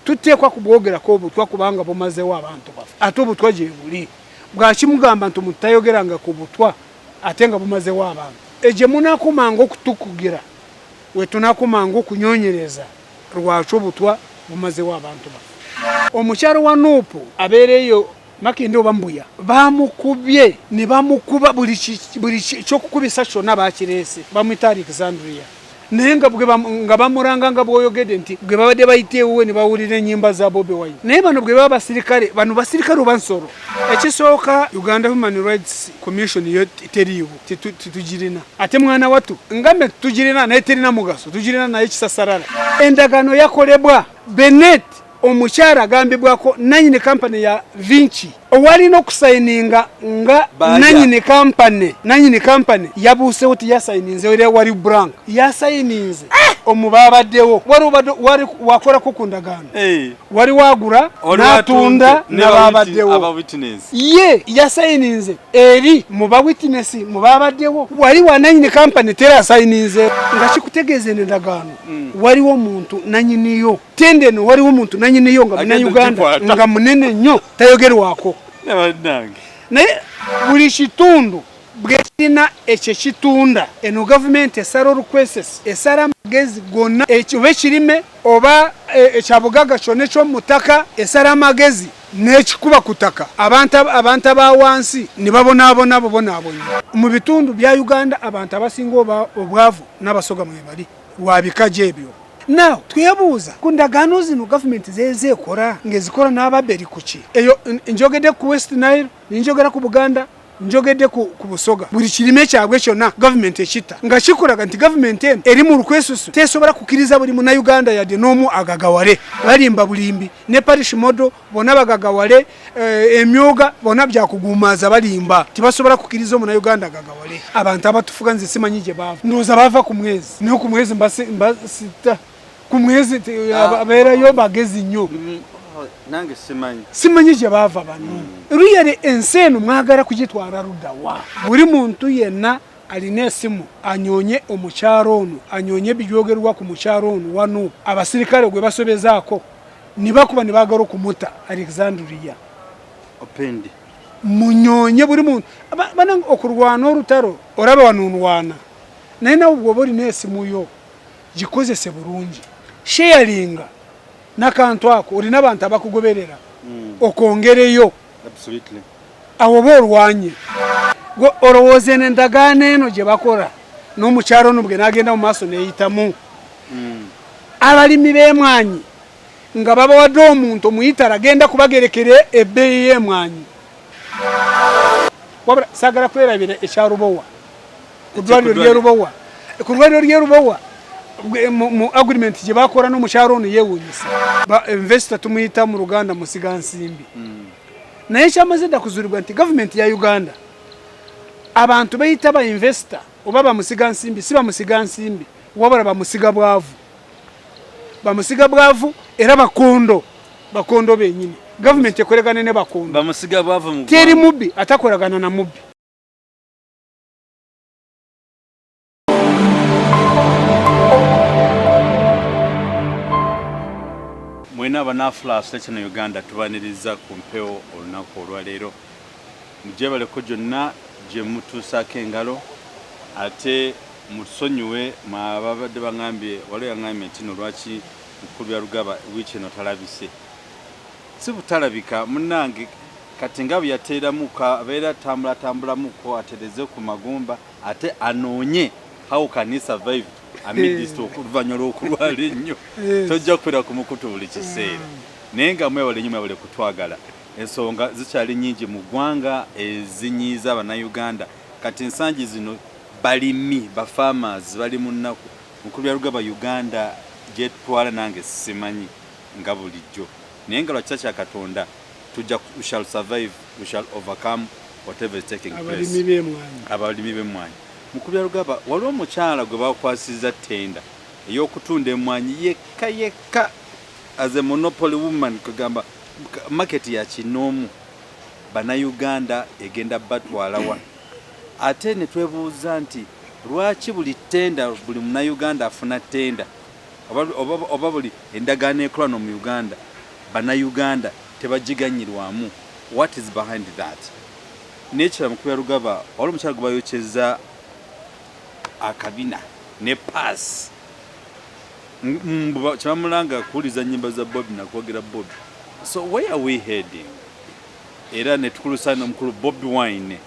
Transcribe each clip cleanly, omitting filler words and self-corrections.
tutekwa kubwogera ko obutwa kubanga bumazewo abantu bafa ate obutwa gye buli bwakimugamba nti mutayogeranga ku butwa ate nga bumazewo abantu egye munakumanga okutukugira we tunakumanga okunyonyereza lwaki obutwa bumazewo abantu bafa omukyalo wa NUP abeereyo Makinde oba Mbuya bamukubye ne bamukuba buli kyokukubisa kyonna bakirese bamwita Alexandria naye nga bamuranga nga bwoyogedde nti gwe babadde bayiteewo ne bawulira ennyimba za Bobi Wine naye bano bwe baba basirikale bano basirikale oba nsolo ekisooka Uganda Human Rights Commission yo teriiwo titugirina ate mwana wattu ngambe tugirina naye terina mugaso tugirina naye kisasarala endagano yakolebwa Bennett omukyala agambibwako nanyine kampani ya Vinci owalina okusayininga nga nanyine kampani yabuusewo tiyasayininze era wali blank yasayininze omubabaddewo wali wakolako ku ndagaano wali wagura n'atunda n'ababaddewo ye yasayininze eri muba witness mubabaddewo wali wananyine kampani terasayininze nga kikutegeeza endagaano waliwo omuntu nanyiniyo tendeno waliwo omuntu nanyiniyo nga Banayuganda nga munene nnyo tayogerwako naye buli kitundu bwekirina ekyo kitunda eno gavumenti esala olukwesesi esala amagezi gonna oba ekirime oba ekyabugaga kyonna ekyomutaka esala amagezi n'ekikuba ku ttaka abantu abawansi ne babonaabona bubonaabonye mu bitundu bya Uganda abantu abasinga obwavu n'abasoga mwe bali lwabikaje ebyo now twebuuza ku ndagaano zino gavumenti zeekora ngezikola n'ababeri kuki eyo njogedde ku West Nile njogera ku Buganda njogedde ku Busoga buli kirime kyabwe kyonna gavumenti ekita nga kikolaga nti gavumenti eno eri mu lukwesusu tesobola kukiriza buli Munayuganda yadde n'omu agagawale balimba bulimbi ne parish model bonna bagagawale emyoga bonna byakugumaza balimba tibasobola kukiriza Munayuganda agagawale abantu abatufuga nze simanyi gye bava ndowooza bava ku mwezi naye ku mwezi mbasita ku mwezi abeerayo bagezi nnyo nange simanyi gye bava bano ruyere ensi eno mwagala kugitwala luddawa buli muntu yenna alina esimu anyonye omukyalo ono anyonye ebyogerwa ku mukyalo ono wa NUP abasirikale gwe basobezaako ne bakuba ne baagala okumuta Alexandria opendi munyonye buli muntu banange okulwana olutalo olaba wanunwana naye nawe bw'oba olina esimu yo gikozese bulungi sharinga nakantu ako olina abantu abakugoberera okongereyo awo oba olwanye olowooza endagaano eno gye bakola n'omukyalo ono bwe n'agenda mu maaso neeyitamu abalimi b'emwanyi nga babawadde omuntu omuyitala agenda kubagerekera ebbeeyi y'emwanyi wabula saagala kwerabira ekyalubowa ku ddwaliro ly'erubowa mu agreement gye bakola n'omukyalo ono yeewuunyisa investor tumuyita mu Luganda musigansimbi naye kyamaze dda kuzuulibwa nti gavumenti ya Uganda abantu bayita ba investor oba bamusigansimbi si bamusigansimbi wabula bamusiga bwavu era bakondo bennyini gavumenti ekolagana ne bakondo teri mubbi atakolagana na mubbi mwena abanafula Station Uganda tubaniriza ku mpewo olunaku olwaleero mujebaleko gyonna gye mutuusaako engalo ate musonyiwe mwababadde bangambye waliwo yangambye nti no lwaki mukulu Byarugaba wiiki eno talabise si butalabika munnange kati nga bwe yateeramu abeera atambulamuko atereze ku magumba ate anoonye how can he survive amidist okuvanywa lw'okulwala ennyo tojja kubeera ku mukutu buli kiseera naye nga mwewale nnyo mwewale kutwagala ensonga zikyali nnyingi mu ggwanga ezinyiiza Abanayuganda kati ensangi zino balimi farmers bali mu nnaku mukulu Byarugaba Uganda gyetwala nange simanyi nga bulijjo naye nga lwakisa kya Katonda tujja we shall survive we shall overcome whatever is taking place abalimi b'emmwanyi mukulu Byarugaba waliwo omukyala gwe bakwasiza ttenda ey'okutunda emmwanyi yekka as a monopoly woman kugamba market ya kinoomu Banayuganda egenda batwalawa ate ne twebuuza nti lwaki buli ttenda buli Munayuganda afuna ttenda oba buli endagaano ekola no mu Uganda Banayuganda tebajiganyirwamu. What is behind that? Nature mu Byarugaba wali omukyala gwe bayokyeza akabina ne pass kyamulanga kuwuliza nnyimba za Bobby nakwogera Bobby. So where are we heading? Era ne tukulusa n'omukulu Bobby Wine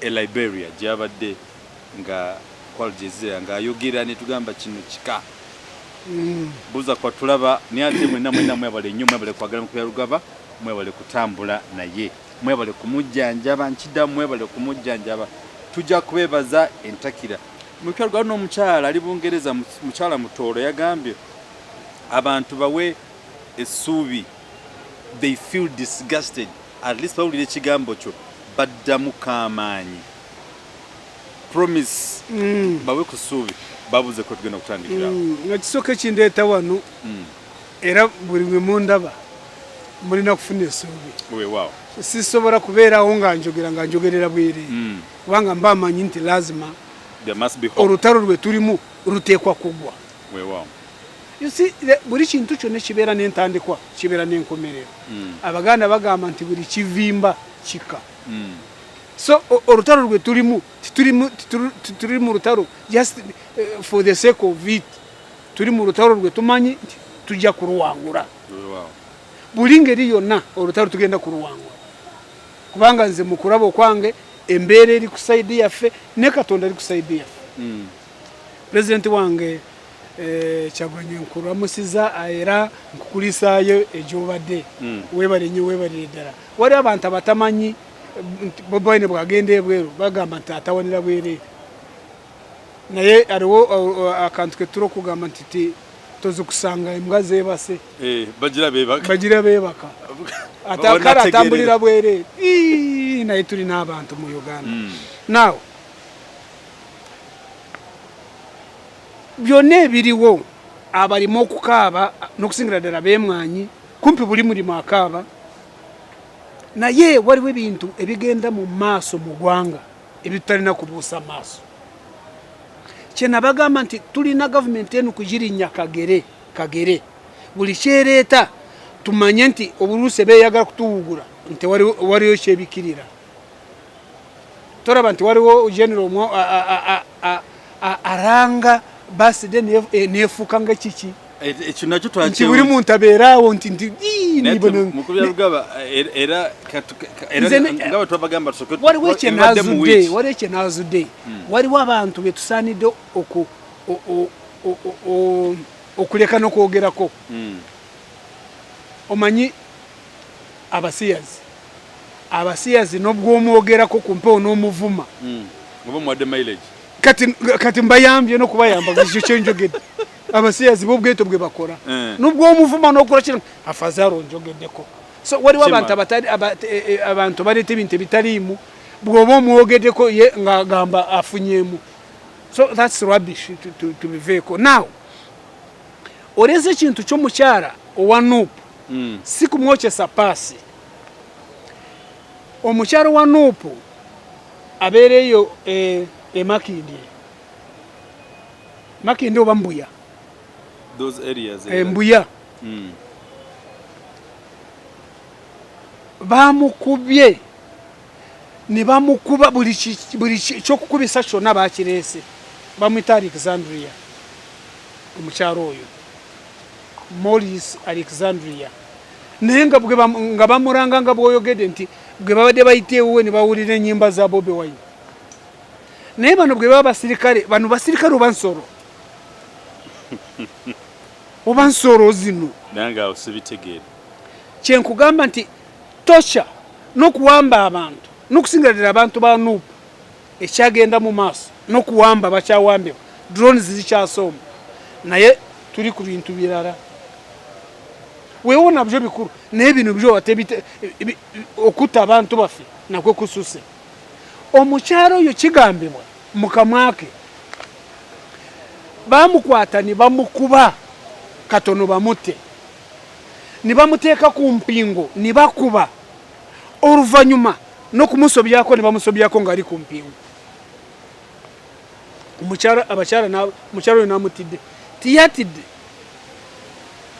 e Liberia gyabadde nga kwalujezera nga ayogera ne tugamba kino kika buza kwa tulaba ni ate mwena mwebale nnyo mwebale kwagala mu Byarugaba mwebale kutambula naye mwebale kumujjanjaba nkidda mwebale kumujjanjaba tujja kubebaza entakira mu Byarugaba n'omukyala ali Bungereza mukyala Mutooro yagambye abantu bawe essuubi they feel disgusted at least bawulira ekigambo kyo baddamu kamaanyi promise bawe ku ssuubi babuze ko tugenda kutandikira nga kisooka ekindeeta wano era buli mwe mundaba mulina kufuna essuubi wow. Sisobola kubeerawo nga njogerera bwere kubanga mba amanyi nti lazima olutalo lwe tulimu luteekwa kugwa. Wow. You see, buli kintu kyonna kibeera n'entandikwa kibeera n'enkomerero. Abaganda bagamba nti buli kivimba kika. So olutalo lwe tulimu tuli mu lutalo just for the sake of it. Tuli mu lutalo lwe tumanyi tujja kuruwangula. Buli ngeri yonna olutalo tugenda kuruwangula. Kubanga nze mu kulaba okwange embeera eri ku side yaffe ne Katonda ali ku side yaffe. President wange Kyagulanyi nkuramusiza era nkukulisaayo egyobadde webale nnyo webale ddala. Wali abantu abatamanyi Bobi Wine bwagenda ebweru bagamba nti atawanira bwereere naye aliwo akantu ke turo kugamba nti tozikusanga embwa zeebase bagira beebaka atakala atambulira bwereere naye tuli n'abantu mu Uganda. Now byonna ebiriwo abalimu okukaaba n'okusingira ddala beemwanyi kumpi buli mulimu akaaba naye waliwo ebintu ebigenda mu maaso mu ggwanga ebitalina kubuusa maaso. Kye nabagamba nti tulina gavumenti eno kugirinnya kagere buli kyereeta tumanye nti obuluusi beeyagala kutuwugula nti waliwo kyebikirira. Toraba nti waliwo general omwo aranga baside neefuuka nga kiki ekyo nakyo twakyo buli muntu abeeraawo nti mu Byarugaba era nga twabagamba waliwo ekyenaazudde waliwo abantu betusaanidde okuleka n'okwogerako. Omanyi abasiyazi n'obwomwogerako ku mpewo n'omuvuma kati mbayambye n'okubayamba ekyo kyenjogedde abasiyazi b'obweto bwe bakola n'obwomuvuma n'okola kino afazaalo njogeddeko. So waliwo abantu baleeta ebintu ebitaliimu bw'oba omwogeddeko ye ng'agamba afunyeemu. So that's rubbish to be vehicle. Now oleza ekintu ky'omukyala owa NUP si kumwokyesa paasi. Omukyala wa NUP abeereyo Makindi oba Mbuya those areas Mbuya bamukubye ne bamukuba buli kyokukubisa kyonna bakireese bamwita Alexandria omukyalo oyo Morris Alexandria naye nga bamuranga nga bw'oyogedde nti bwe babadde bayiteewo ne bawulira ennyimba za Bobi Wine. Naye bano bwe baba basirikale oba nsolo oba nsolo zino nange awo sibitegeera. Kyenkugamba nti tosha n'okuwamba abantu n'okusingira ddala abantu ba NUP ekyagenda mu maaso n'okuwamba bakyawambibwa drones zikyasoma naye tuli ku bintu birala. Weewo nabyo bikulu naye bino byo okutta abantu baffe nakwe kususe. Omukyalo oyo kigambibwa mu kamwa ke bamukwata ne bamukuba katono bamutte ne bamuteeka ku mpingo ne bakuba oluvannyuma n'okumusobyako ne bamusobyako ng'ali ku mpingo. Omukyalo oyo n'amutidde tiyatidde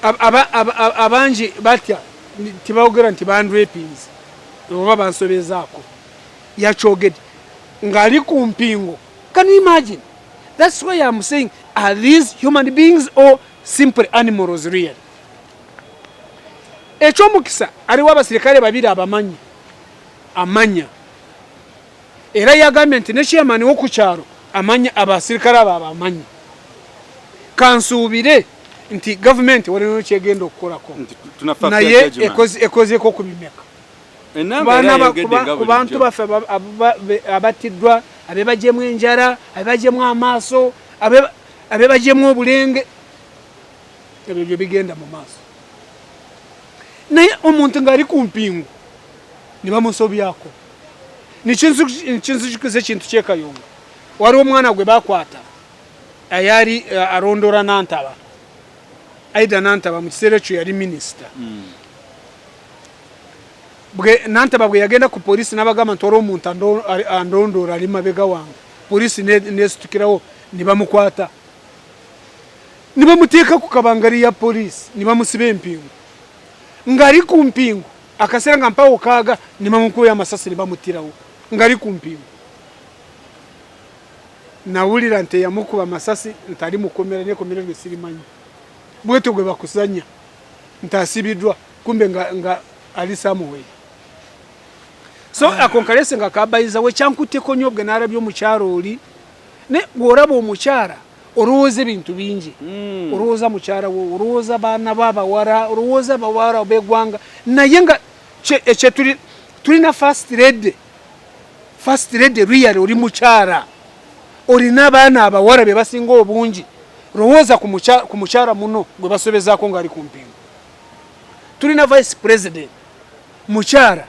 abanji batya tibawogera nti bandrapings oba bansobezaako yachogede ngali ku mpingo. Can you imagine? That's why I'm saying, are these human beings or simple animals really? Echomukisa aliwo abasirikale babiri abamanyi amanya era yagambye nti ne chairman w'okukyalo amanya abasirikale abo abamanyi kansuubire nti government walino kyegenda okukolako naye ekozeko kubimeka ku bantu baffe abatiddwa abebajyemu enjala abebajyemu amaaso abebajyemu obulenge ebyo bigenda mu maaso naye omuntu ng'ali ku mpingu ne bamusobyako nikinzukiza ekintu kyekayunga waliwo omwana gwe bakwata ayali arondora Nantaba Aida Nantaba mu kiseera ekyo yali minisita Nantaba bwe yagenda ku polisi n'abagamba nti waliwo omuntu andondoora ali mabega wange polisi nesitukirawo ne bamukwata ne bamuteeka ku kabangari ya polisi ne bamusiba empingu ng'ali ku mpingu akaseera nga mpawo kaaga ne bamukuba amasasi ne bamutirawo ng'ali ku mpingu nawulira nti yamukuba amasasi nti ali mukomera nekomera lwe sirimanyi bweto gwe bakusanya nti asibiddwa kumbe nga ali samuwe so akonkalese nga kabayiza we kyankuteko nnyo bwe n'alabye omukyalo oli ne bw'olaba omukyala olowooza ebintu bingi olowooza mukyala wo olowooza baana babawala olowooza bawala b'eggwanga naye nga ekye tulina first lady really oli mukyala olina abaana abawala be basinga obungi lowooza ku mukyala muno gwe basobezaako ng'ali ku mpingo tulina vice president mukyala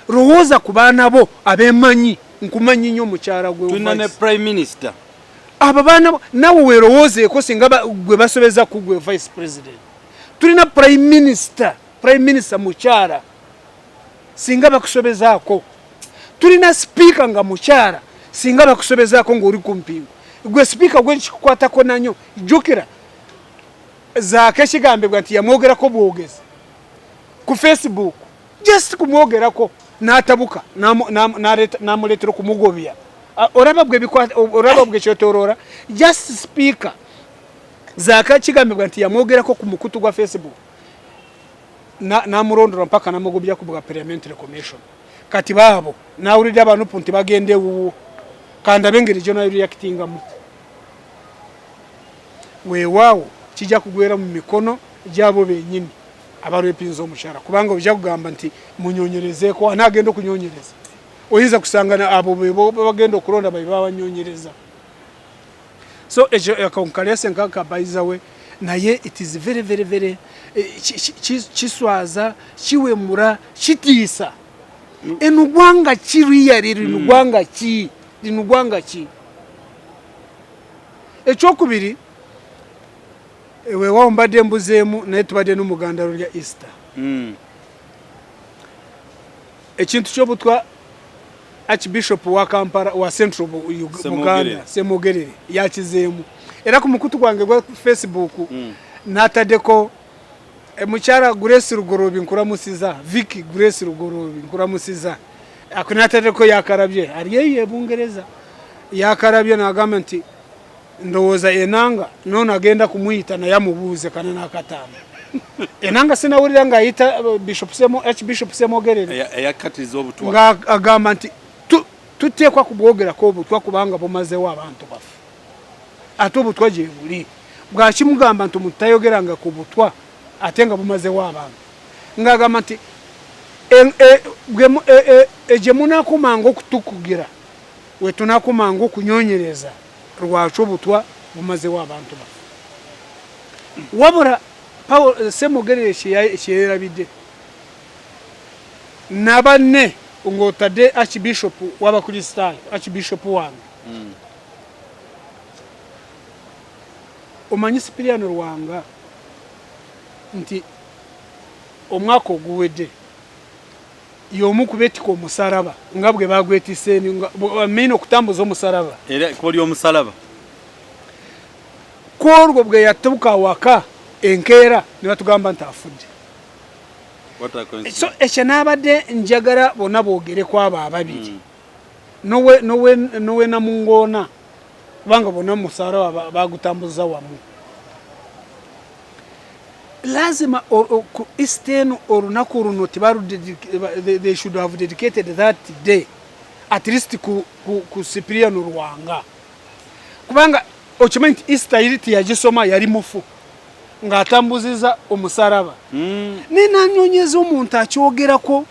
lowooza ku baana bo abemanyi nkumanyi nnyo mukyala gwe tulina ne prime minister abo baana nawe weerowoozeeko singa gwe basobeza ku gwe vice president tulina prime minister mukyala singa bakusobezaako tulina speaker nga mukyala singa bakusobezaako ng'oli ku mpingo gwe speaker gwe kikukwatako nanyo jjukira zaako ekigambibwa nti yamwogerako bwogezi ku Facebook just kumwogerako n'atabuka n'amuleetera okumugobya oraba bwe kyotoroora just speaker zaaka kigambibwa nti yamwogerako ku mukutu gwa Facebook n'amulondora mpaka n'amugobya ku bwa parliamentary commission kati baabo n'awulira abanupu nti bagende ewuwo kandabe engeri gyona reactingamu weewaawo kijja kugwera mu mikono gyabo bennyini abalwepinza omukyala kubanga ojja kugamba nti munyonyerezeeko anaagenda okunyonyereza oyinza kusanga abo bagenda okulonda babe babanyonyereza so ekyo akonkalese nkakabayiza we naye it is very very very kiswaza kiwemura kitiisa eno gwanga ki riyali lino gwanga ki ekyokubiri weewaawo mbadde mbuzeemu naye tubadde n'omuganda lya Easter ekintu ky'obutwa Archbishop wa Kampala wa Central Buganda Semogerere yakizeemu era ku mukutu gwange gwa Facebook n'ataddeko mukyala Grace Rugorobi nkulamusiza Vicky Grace Rugorobi nkulamusiza akunataddeko yakarabye aliyeyo ebungereza yakarabye n'agamba nti ndowooza enanga nono agenda kumuyita naye amubuuze kana n'akataano enanga sinawulira ng'ayita Archbishop Semogerere eyakatiza obutwa ng'agamba nti tuteekwa kubwogerako obutwa kubanga bumazewo abantu baffe ate obutwa gye buli bwakimugamba nti omuntu tayogeranga ku butwa ate nga bumazewo abantu ng'agamba nti gye munaakumanga okutukugira we tunaakumanga okunyonyereza lwaki obutwa bumazewo abantu baffe wabula Semogerere kyeyerabidde nabanne ng'otadde Archbishop w'abakristaayo Archbishop wange omanyi Sipiriano Lwanga nti omwaka oguwedde y'omu kubeetika omusalaba nga bwe bagwetiseeni amina okutambuza omusalaba era koli omusalaba kwolwo bwe yatuuka awaka enkeera ne batugamba nti afudde. So ekyo n'abadde njagala bonna boogereko abo ababiri nowe namungoona kubanga bonna musaara bagutambuza wamu. Lazima ku Eastern olunaku luno they should have dedicated that day at least ku Cyprian Ruwanga kubanga okimanyi nti Easter iri tiyagisoma yali mufu ng'atambuziza omusaraba nenanyonyeza omuntu akyogerako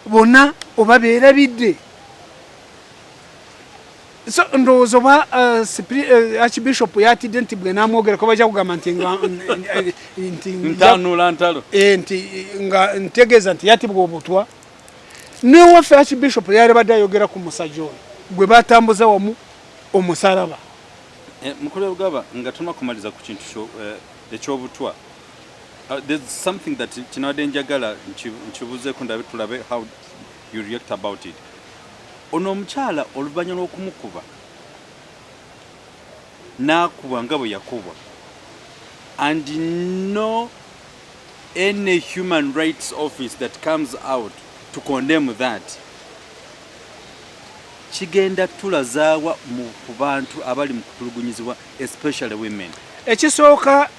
bonna oba beerabidde. So ndowooza oba Archbishop yatidde nti bwe namwogerako bajja kugamba nti nga ntegeeza nti yatibwa obutwa. Newaffe Archbishop yali badde ayogera ku musajja oyo gwe batambuza wamu omusaraba. Mukulu Byarugaba nga tunakumaliza ku kintu ekyobutwa. There's something that kinadde njagala nkibuzeeko ndabe tulabe how you react about it. Ono omukyala oluvannyuma lw'okumukuba n'akuba nga bwe yakubwa and no any human rights office that comes out to condemn that kigenda tulazaawa ku bantu abali mu kutulugunyizibwa especially women. Ekisooka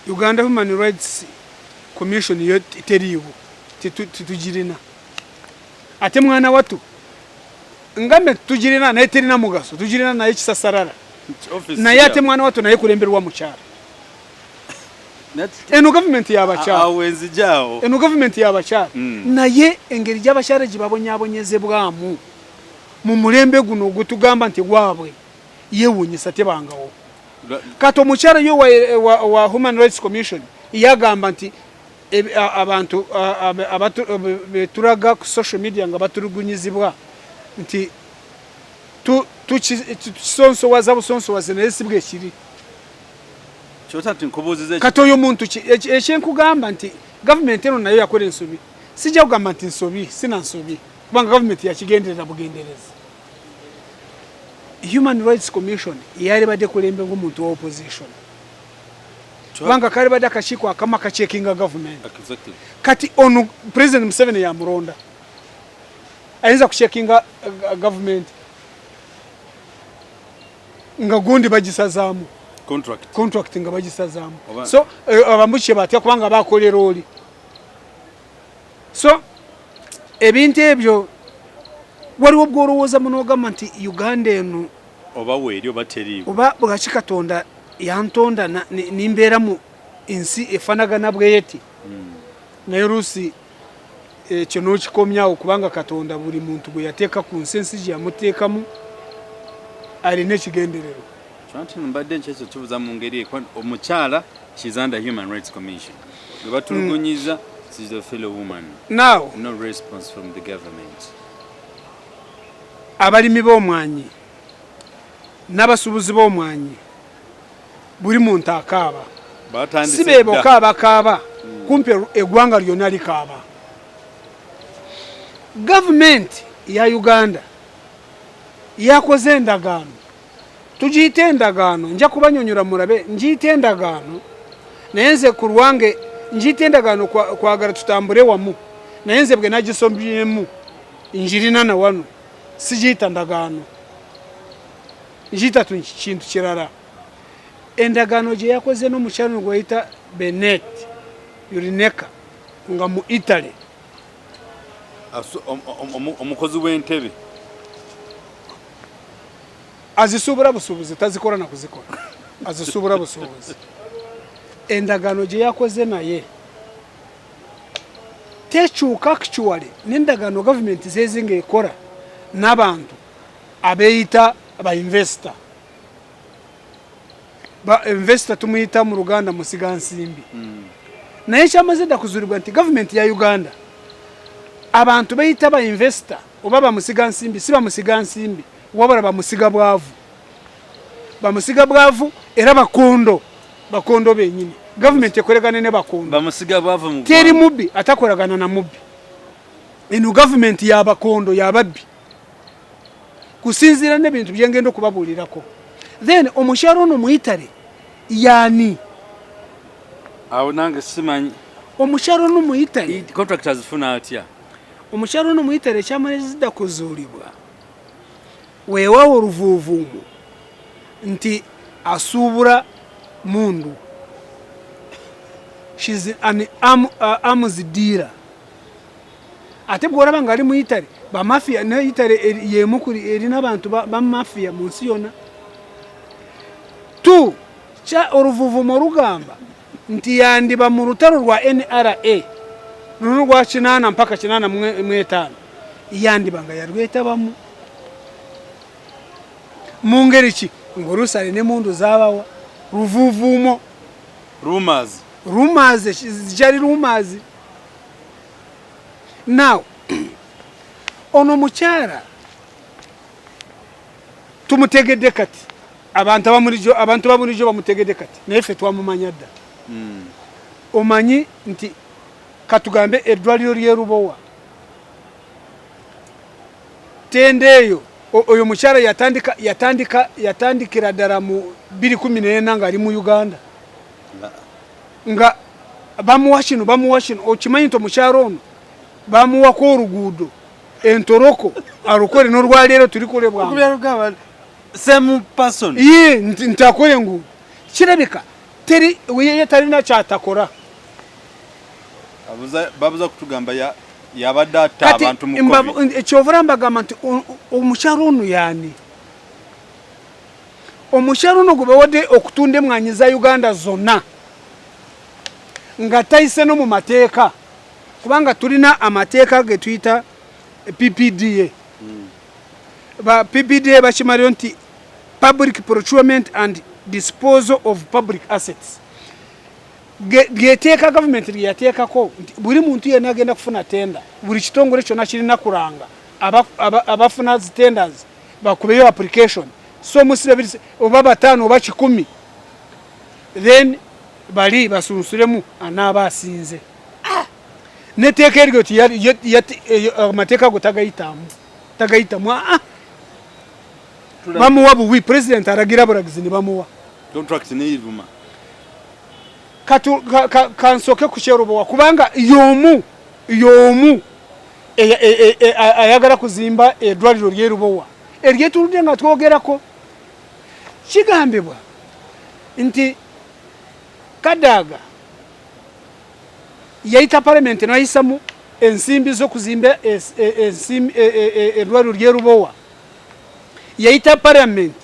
Uganda Human Rights Commission yo teriiwo titugirina ate mwana watu ngambe tugirina naye terina mugaso tugirina naye kisasarara naye ate mwana watu naye kulemberwa mukyala. Eno government y'abakyala eno government y'abakyala naye engeri gy'abakyala gibabonyabonyezebwamu mu mulembe guno ogutugamba nti gwabwe yeewuunyisa tebangawo. Kati omukyala yo wa Human Rights Commission yagamba nti abantu betulaga ku social media nga batulugunyizibwa nti tukisonsowaza busonsowaze naye si bwe kiri. Kati oyo muntu ekyenkugamba nti gavumenti eno nayo yakola ensobi sijja kugamba nti nsobi sina nsobi kubanga gavumenti yakigenderera bugendereza. Human Rights Commission yali badde kulembe ng'omuntu wa opposition kubanga kali badde akakiiko akamu akacekinga gavumenti. Kati ono President Museveni yamulonda ayinza kucekinga gavumenti nga gundi bagisazaamu contract nga bagisazaamu. So abambuki batya kubanga bakolera oli. So ebintu ebyo waliwo bw'olowooza munogamba nti Uganda eno oba weeri oba teriiwo oba bwaki Katonda yantonda nimbeera mu ensi efanagana bweyeti naye oluusi ekyo n'okikomyawo kubanga Katonda buli muntu gwe yateeka ku nsi ensi gye yamuteekamu alina ekigenderero. Mbadde nkyekyo kibuza mu ngeri omukyala she's under Human Rights Commission gwe batulugunyiza she's a fellow woman. Now no response from the government. Abalimi b'omwanyi n'abasuubuzi b'omwanyi buli muntu akaaba si beebo kaaba kumpi eggwanga lyonna likaaba. Gavumenti ya Uganda yakoze endagaano tugiyite endagaano nja kubanyonyola mulabe njiyite endagaano naye nze ku lwange njiyite endagaano kwagala tutambule wamu naye nze bwe nagisombyemu njirina na wano sijiyita ndagaano njiyita kintu kirala. Endagaano gye yakoze n'omukyalo gweyita Benet Yurineka nga mu Italy omukozi w'entebe azisuubula busuubuzi tazikola na kuzikola azisuubula busuubuzi. Endagaano gye yakoze naye tekyuka actually n'endagaano gavumenti zezinga ekola n'abantu abeeyita ba-investor. Ba-investor tumuyita mu Luganda musigansimbi. Naye kyamaze dda kuzuulibwa nti gavumenti ya Uganda abantu beeyita ba-investor oba bamusigansimbi si bamusigansimbi wabula bamusiga bwavu. Bamusiga bwavu era bakondo bennyini. Gavumenti ekolegana ne bakondo. Bamusiga bwavu mu teri mubbi atakolagana na mubbi. Eno gavumenti y'abakondo y'ababbi. Kusinziira n'ebintu bye ngenda okubabuulirako. Then omukyalo ono mu Italy yaani awo nange simanyi omukyalo no muyitale contractors funa atya omukyalo no muyitale kyamaliriza kuzuulibwa weewawo oluvuuvuumu nti asuubula mundu she's an arms dealer ate bw'olaba ng'ali mu Italy bamafiya ne Italy y'emu erina abantu bamafiya mu nsi yonna tu kya oluvuuvuumu olugamba nti yandiba mu lutalo lwa NRA luno lwa 8 mpaka 85 yandiba nga yalwetabamu mu ngeri ki ng'olusale ne mundu zaabawa luvuuvuumo rumors zijali rumors. Now ono mukyala tumutegedde kati abantu bamulijo bamutegedde kati naye ffe twamumanya dda omanyi nti katugambe eddwaliro ly'erubowa tendeeyo oyo mukyala yatandikira ddala mu 2014 ng'ali mu Uganda nga bamuwa kino okimanyi nti omukyala ono bamuwako oluguudo entoroko alukole n'olwaleero tulikolebwa same person ye ntakole enguudo kirabika ye talina kyatakola babuza kutugamba yabadde atta abantu mu COVID ekyovula mbagamba nti omukyalo ono yaani omukyalo ono gwe bawadde okutunda emmwanyi za Uganda zonna nga tayise no mu mateeka kubanga tulina amateeka ge tuyita PPDA ba PPDA bakimaliro nti Public Procurement and Disposal of Public Assets geteeka government lyateekako nti buli muntu yenna agenda kufuna tenda buli kitongole kyonna kirina kulanga abafuna zi tenders bakubeyo application so musire oba 5 oba 10 then bali basunsulemu anaaba asinze neteeka eryo ti amateeka go tagayitamu bamuwa buwi president aragira buragizi ne bamuwa contract ne yivuma kansoke ku kyerubowa kubanga yomu ayagala kuzimba eddwaliro ly'erubowa eryetuludde nga twogerako kigambibwa nti Kadaga yayita parliament nayisamu ensimbi z'okuzimba eddwaliro ly'erubowa yayita parliament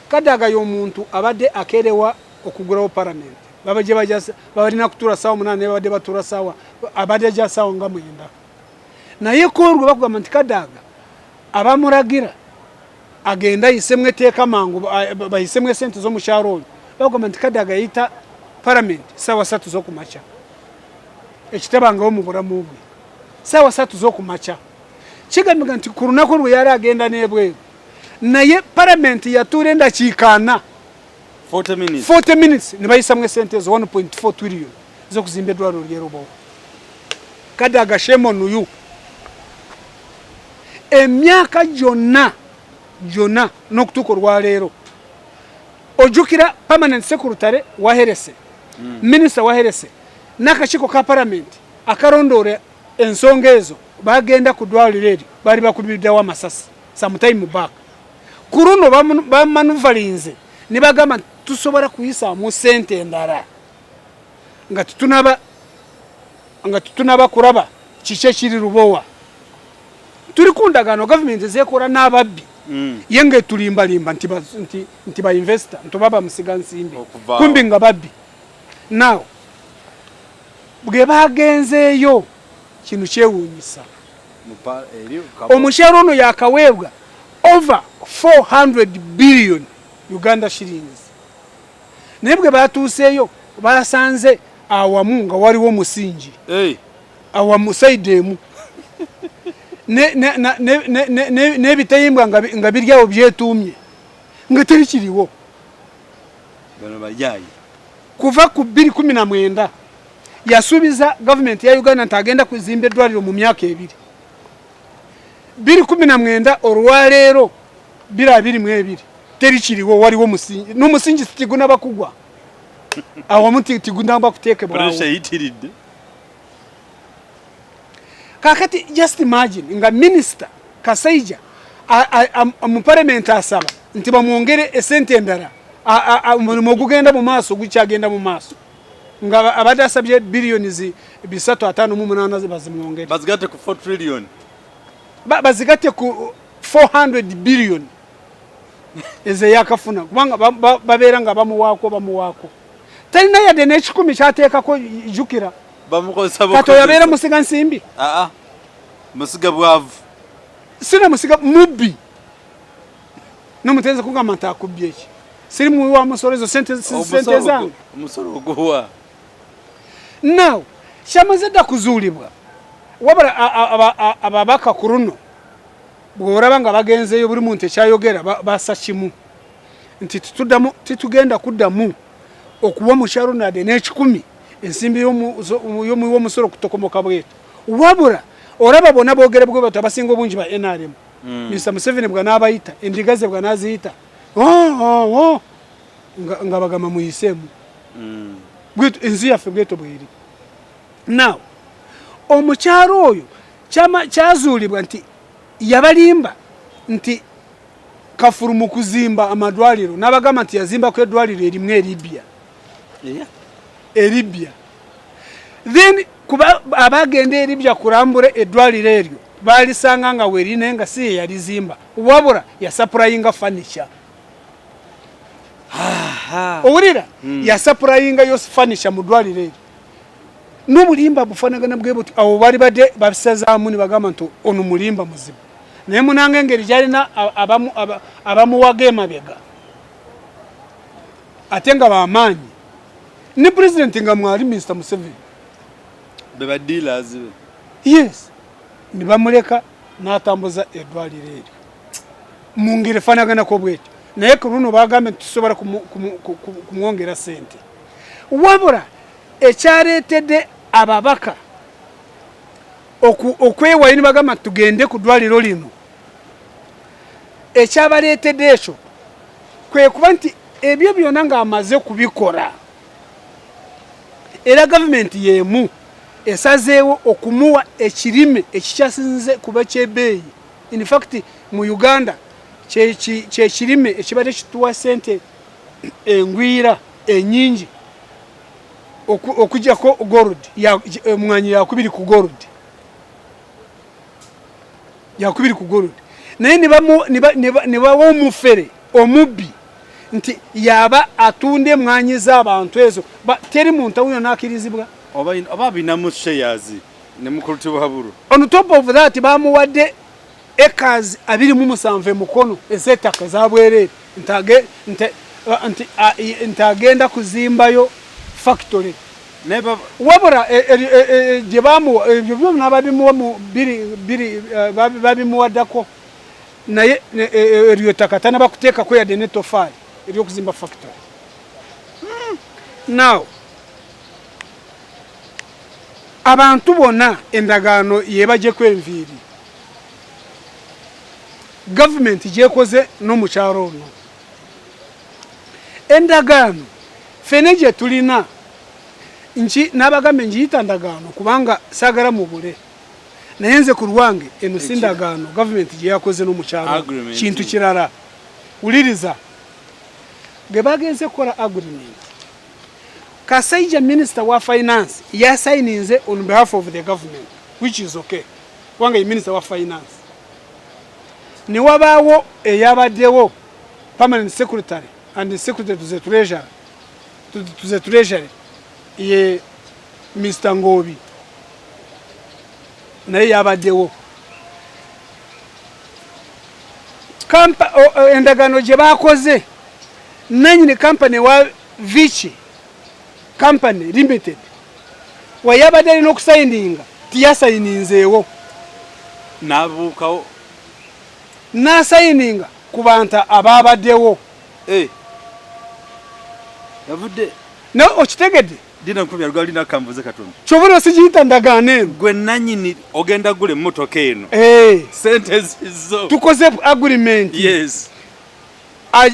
Kadaga y'omuntu abadde akerewa okugulawo parliament babaje balina kutuula ssaawa 8 babadde batuula ssaawa abadde ajja ssaawa nga 9 naye korwe bakugamba nti Kadaga abamuragira agenda yisemwe teeka mangu bayisemwe sente z'omukyalo oyo bakugamba nti Kadaga yayita parliament ssaawa 3 z'okumakya ekitabangawo mu bulamu bwe ssaawa 3 z'okumakya kigambika nti ku lunaku lwe yali agenda n'ebweru naye parliament yatuula endakiika 4 40 minutes ne bayisamu esente ezo 1.4 trillion z'okuzimba eddwaliro ly'erubowa Kadaga shame on you emyaka gyonna n'okutuuka olwaleero ojjukira permanent secretary waherese minister waherese n'akakiiko ka parliament akarondoora ensonga ezo bagenda ku ddwaliro eryo baali bakubiddewo amasasi sometime back ku luno bamanuvalinze ne bagamba tusobola kuyisaamu ssente endala nga tutunaba kuraba kiki ekiri Rubowa tuli ku ndagaano gavumenti zeekola n'ababbi ye ng'etulimbalimba nti ba investor ntobaba musiga nsimbi kumbi nga babbi now bwe bagenzeeyo kino kyewuunyisa omukyalo ono yakaweebwa over 400 billion Uganda shillings naye bwe batuuseeyo basanze awamu nga waliwo musingi awamu saidi emu n'ebitayimbwa nga biryawo byetuumye nga teri kiriwo kuva ku 2019 yasuubiza gavumenti ya Uganda nti agenda kuzimba eddwaliro mu myaka 2 2019 olwaleero 2022 teri kiriwo waliwo musingi n'omusingi sitiguna bakugwa awamuti tigundamba kuteke bwawo pressure yitiridde kakati just imagine nga minister Kasaija mu parliament asaba nti bamwongere esente endala mu kugenda mu maaso gukyagenda mu maaso nga abadde asabye billions 358 bazimwongere bazigate ku 4 trillion bazigate ku 400 billion eze yakafuna kubanga babeera nga bamuwaako talina yadde n'ekikumi kyateekako jukira bamukozesa kato yabeera musiga nsimbi musiga bwavu sina musiga mubbi n'omutenzi kugamba nti akubbye eki siri muwi wa musolo ezo sente zange omusolo oguwa now kyamaze dda kuzuulibwa wabula ababaka ku luno bw'olaba nga bagenzeyo buli muntu ekyayogera basa kimu nti titugenda kuddamu okuwa mukyalo nadde n'ekikumi ensimbi y'omuwi w'omusolo kutokomoka bwetu wabula olaba bonna boogere bwe bato abasinga obungi ba NRM Mr. Museveni bwe n'abayita endiga ze bwe n'aziyita nga bagamba muyiseemu ensi yaffe bweto bweri now omukyalo oyo kyazuulibwa nti yabalimba nti kafuru mu kuzimba amadwaliro n'abagamba nti yazimbako eddwaliro erimu Ebipya then kuba abagenda Ebipya kulambula eddwaliro eryo balisanga nga werine nga si yalizimba wabula yasapurayinga furniture owulira yasapurayinga yo furniture mu ddwaliro eryo n'obulimba bufaanagana bwe buti abo bali badde babisazaamu ne bagamba nti ono mulimba muzibu naye munanga engeri gyalina abamuwaga emabega ate nga bamaanyi ne pulezidenti nga mwali Mr. Museveni beba dealers yes ne bamuleka n'atambuza eddwaliro eryo mu ngeri efaanaganako bwetyo naye ku luno bagambe nti tusobola kumwongera sente wabula ekyaleetedde ababaka okwewaayo ne bagamba tugende ku ddwaliro lino ekyabaleetedde ekyo kwe kuba nti ebyo byonna ng'amaze kubikora era gavumenti y'emu esazeewo okumuwa ekirime ekikyasinze kuba ky'ebbeeyi in fact mu Uganda kyekirime ekibadde kituwa sente engwira ennyingi okujjako gold omwanyi yakubiri ku gold naye ne bawa omufere omubbi nti yaba atunda emwanyi z'abantu ezo teri muntu awuyo n'akkirizibwa oba binamu shares ne mukulutibwa buru on top of that bamuwadde acres 27 mukono ez'ettaka zabwerere nti agenda kuzimbayo factory wabula gye bamuwa ebyo byonna babimuwaddako naye eryo ttaka tanabakuteekako yadde n'ettofaali eryokuzimba factory now abantu bonna endagaano yebagyeko enviiri gavumenti gyekoze n'omukyalo ono endagaano fene gye tulina n'abagambe ngiyita ndagaano kubanga saagala mubule naye nze ku lwange eno si ndagaano gavumenti gye yakoze n'omukyalo kintu kirala wuliriza ge bagenze kukola agreement Kasaija minister wa finance yasayininze on behalf of the government which is okay kubanga ye minister wa finance ne wabaawo eyabaddewo permanent secretary and the secretary to the treasury ye Mr. Ngobi naye yabaddewo endagaano gye baakoze nanyini company wa Vichy company limited wayabadde alina okusayininga tiyasayininzeewo n'abuukawo n'asayininga ku bantu abaabaddewo yavudde naye okitegedde dina nkubya lwali nakambuze katonda kyobula sigiyita ndagaano eno gwe nanyini ogenda gula emmotoka eno sente zizo tukoze agreement yes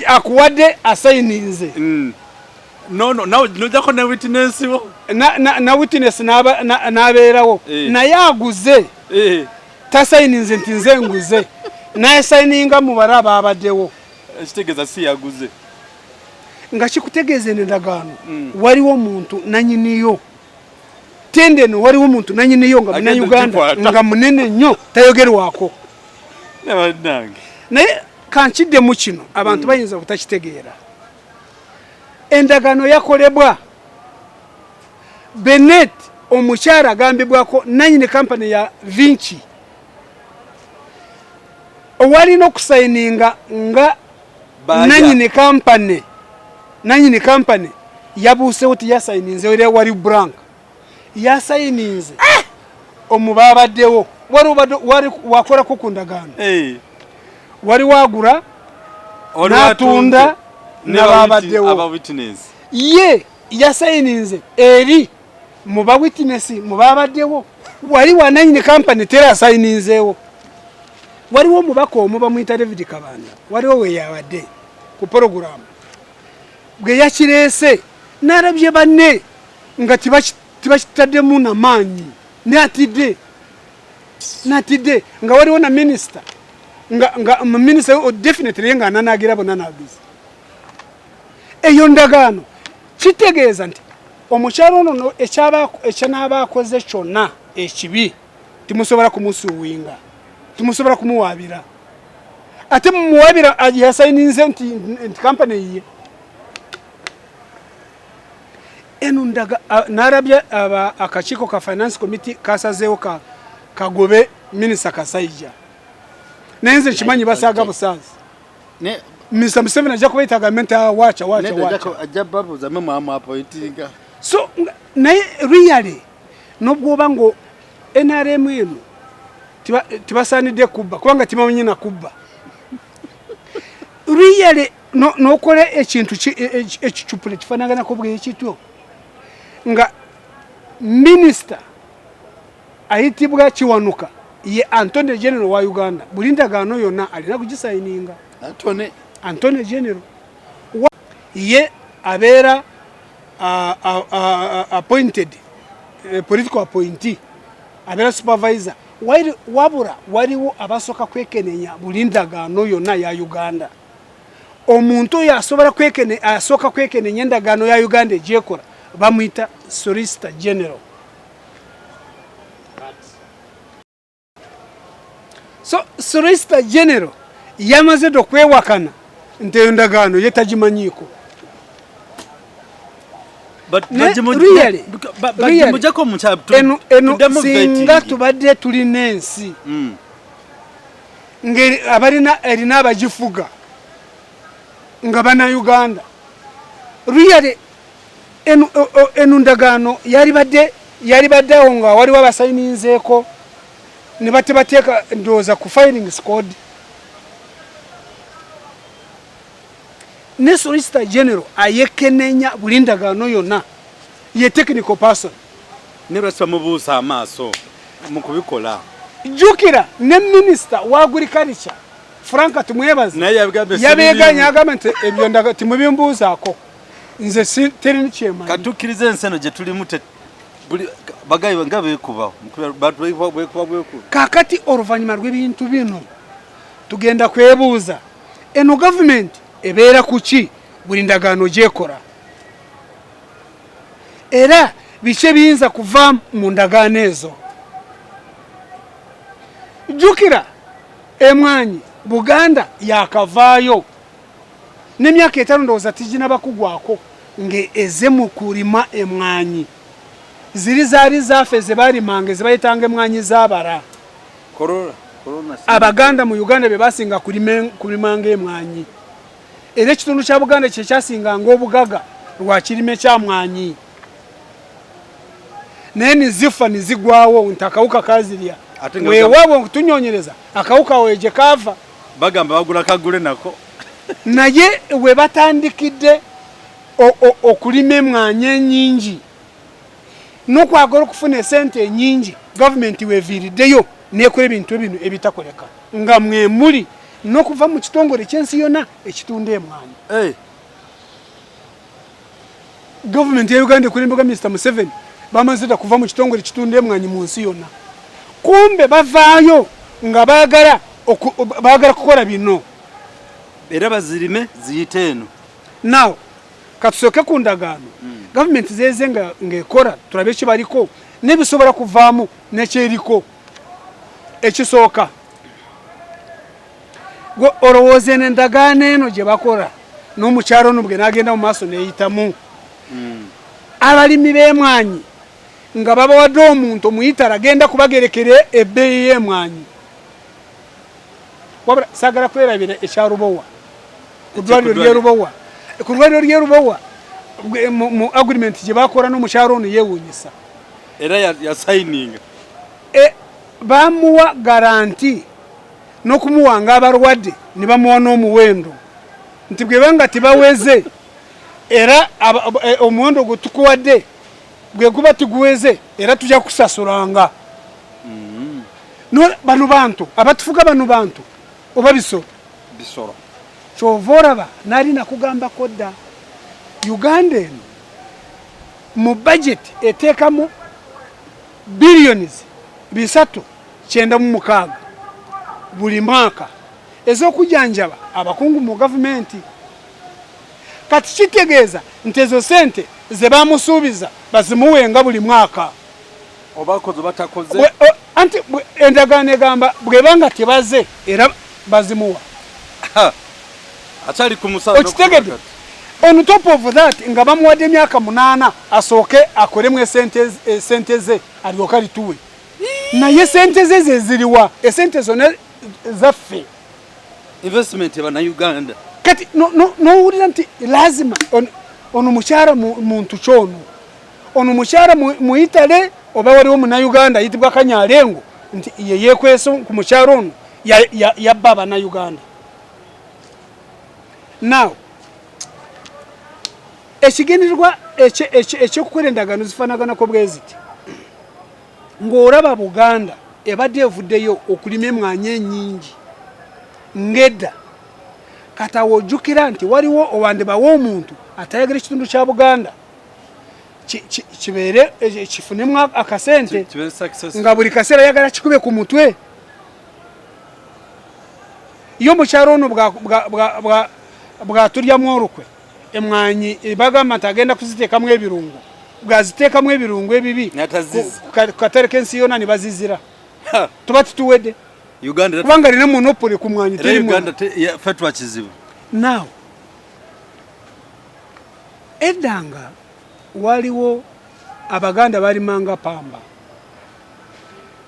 akuwadde asayininze no jako na witness wo na witness nabeerawo naye aguze tasayininze nti nze nguze naye sayininga mu baraba abaddewo kitegeza si yaguze nga kikutegeeze endagaano waliwo omuntu nanyiniyo tendeno waliwo omuntu nanyiniyo nga Banayuganda nga munene nnyo tayogerwako naye kankidde mu kino abantu bayinza butakitegeera endagaano yakolebwa Benet omukyala agambibwako nanyini kampani ya Vinci owalina okusayininga nga nanyini kampani yabuusewo tiyasayininze wali blank yasayininze omubabaddewo wali wakolako ku ndagaano wali wagura n'atunda n'ababaddewo ye yasayininze eri mu ba witness mu babaddewo wali wa nanyini kampani tera asayininzeewo waliwo omubaka omu bamuyita David Kabanda waliwo we yabadde ku program bwe yakireese n'alabye banne nga tibakitaddemu n'amaanyi n'atidde nga waliwo na minisita nga minisita definitely nga ananaagira bonanaagiza eyo ndagaano kitegeeza nti omukyalo ono ekyanaaba akoze kyonna ekibi timusobola kumusuuwinga timusobola kumuwaabira ate mumuwaabira yasayininze nti kampani yiye eno narabye akakiiko ka finance committee kasazeewo kagobe minisita Kasayija naye nze nkimanyi basaaga busaazi Mr. Museveni ajja kubayita agamente wacha so naye really nobwoba ngo NRM eno tibasaanidde kubba kubanga tibamanyi na kubba really nokole ekintu ekicupule kifaanaganako bwekityo nga minisita ayitibwa Kiwanuka ye Antony General wa Uganda buli ndagaano yonna alina kugisayininga Antony General ye abeera appointed political appointee abeera supervisor wabula waliwo abasoka kwekenenya buli ndagaano yonna ya Uganda omuntu oyo asooka kwekenenya endagaano ya Uganda egyekola bamuyita Solicitor General. So Solicitor General yamaze okwewakana nti eyo ndagaano ye tagimanyiiko. Singa tubadde tulina ensi Ngeri erina abagifuga nga Banayuganda really eno ndagaano yali baddewo nga waliwo abasayininzeeko ne bateeka ndowooza ku filing squad ne Solicitor General ayekenenya buli ndagaano yonna ye technical person ne lwaki bamubuusa amaaso mu kubikola. Jukira ne Minister wa Agriculture Frank tumwebaza yabeganya agamba nti ebyo ndaga timubimbuuzaako nze teri kyema katukirize enseno gye tulimu buli bagayi ngabe kubaho kakati oluvanyuma rw'ebintu bino tugenda kwebuuza eno government ebeera kuki buli ndagaano gyekora era bice biyinza kuva mu ndagaano ezo. Jukira emwanyi Buganda yakavaayo n'emyaka 5 ndowooza tijina bakugwako ng'eze mu kulima emwanyi zaali zaafe ze balimanga ze bayitanga emwanyi z'abara Abaganda mu Uganda be basinga kulimanga emwanyi era ekitundu kya Buganda kye kyasinga ng'obugaga lwa kirime kya mwanyi naye nizifa nizigwawo nti akawuka kazirya weewabwe tunyonyereza akawuka weje kava bagamba bagula kagule nako naye we batandikidde okulima emwanyi ennyingi n'okwagala okufuna esente ennyingi gavumenti weeviiriddeyo n'ekola ebintu bino ebitakoleka nga mwemuli n'okuva mu kitongole ky'ensi yonna ekitunda emwanyi government ya Uganda kuri mboga Mr. Museveni bamazida kuva mu kitongole kitunde mwanyi munsi yonna kumbe bavaayo nga bagala kukola bino era bazirime ziyiteeno now katusoke ku ndagaano government zeze nga ngekora tulabe kibaliko nebisobola kuvaamu nekyeriko ekisooka gwe olowooza endagaano eno gye bakola n'omukyalo ono bwe n'agenda mu maaso neeyitamu abalimi b'emwanyi nga babawadde omuntu omuyitala agenda kubagerekera ebbeeyi y'emwanyi wabula saagala kwerabira ekyalubowa ku ddwaliro ly'erubowa mu agreement gye bakola n'omukyalo ono yeewuunyisa era yasayininga bamuwa garanti n'okumuwanga abalwadde ne bamuwa n'omuwendo nti bwe banga tibaweze era omuwendo gwe tukuwadde bwe guba tiguweze era tujja kusasulanga bano bantu abatufuga bano bantu oba bisolo kyova olaba nali nakugambako dda Uganda eno mu budget eteekamu billions 396 buli mwaka ez'okujanjaba abakungu mu gavumenti kati kitegeeza nti ezo sente ze bamusuubiza bazimuwenga buli mwaka obakoze batakoze anti endagaano egamba bwebanga tebaze era bazimuwa akyali ku musawo okitegedde on top of that nga bamuwadde emyaka 8 asooke akolemu esente ze alyoka alituwe naye sente ze zeziriwa esente zonna zaffe investment ya Banayuganda kati nowulira nti lazima ono mukyala muntu kyono ono mukyala muyitale oba waliwo Munayuganda ayitibwa Kanyalengo nti yeyekweso ku mukyala ono yabba Abanayuganda now ekigendererwa ekyokukola endagaano zifaanaganako bweziti ng'olaba Buganda ebadde evuddeyo okulima emwanyi ennyingi ngedda kati awo ojjukira nti waliwo owandiba w'omuntu atayagala ekitundu kya Buganda kibeere kifunemu akasente nga buli kaseera ayagala kikube ku mutwe yo mukyalo ono bw'atulyamu olukwe emwanyi bagamba nti agenda kuziteekamu ebirungo bw'aziteekamu ebirungo ebibi ku katale k'ensi yonna ne bazizira tuba tituwedde kubanga alina monopole ku mwanyi fetwa kizibu now eddanga waliwo Abaganda balimanga pamba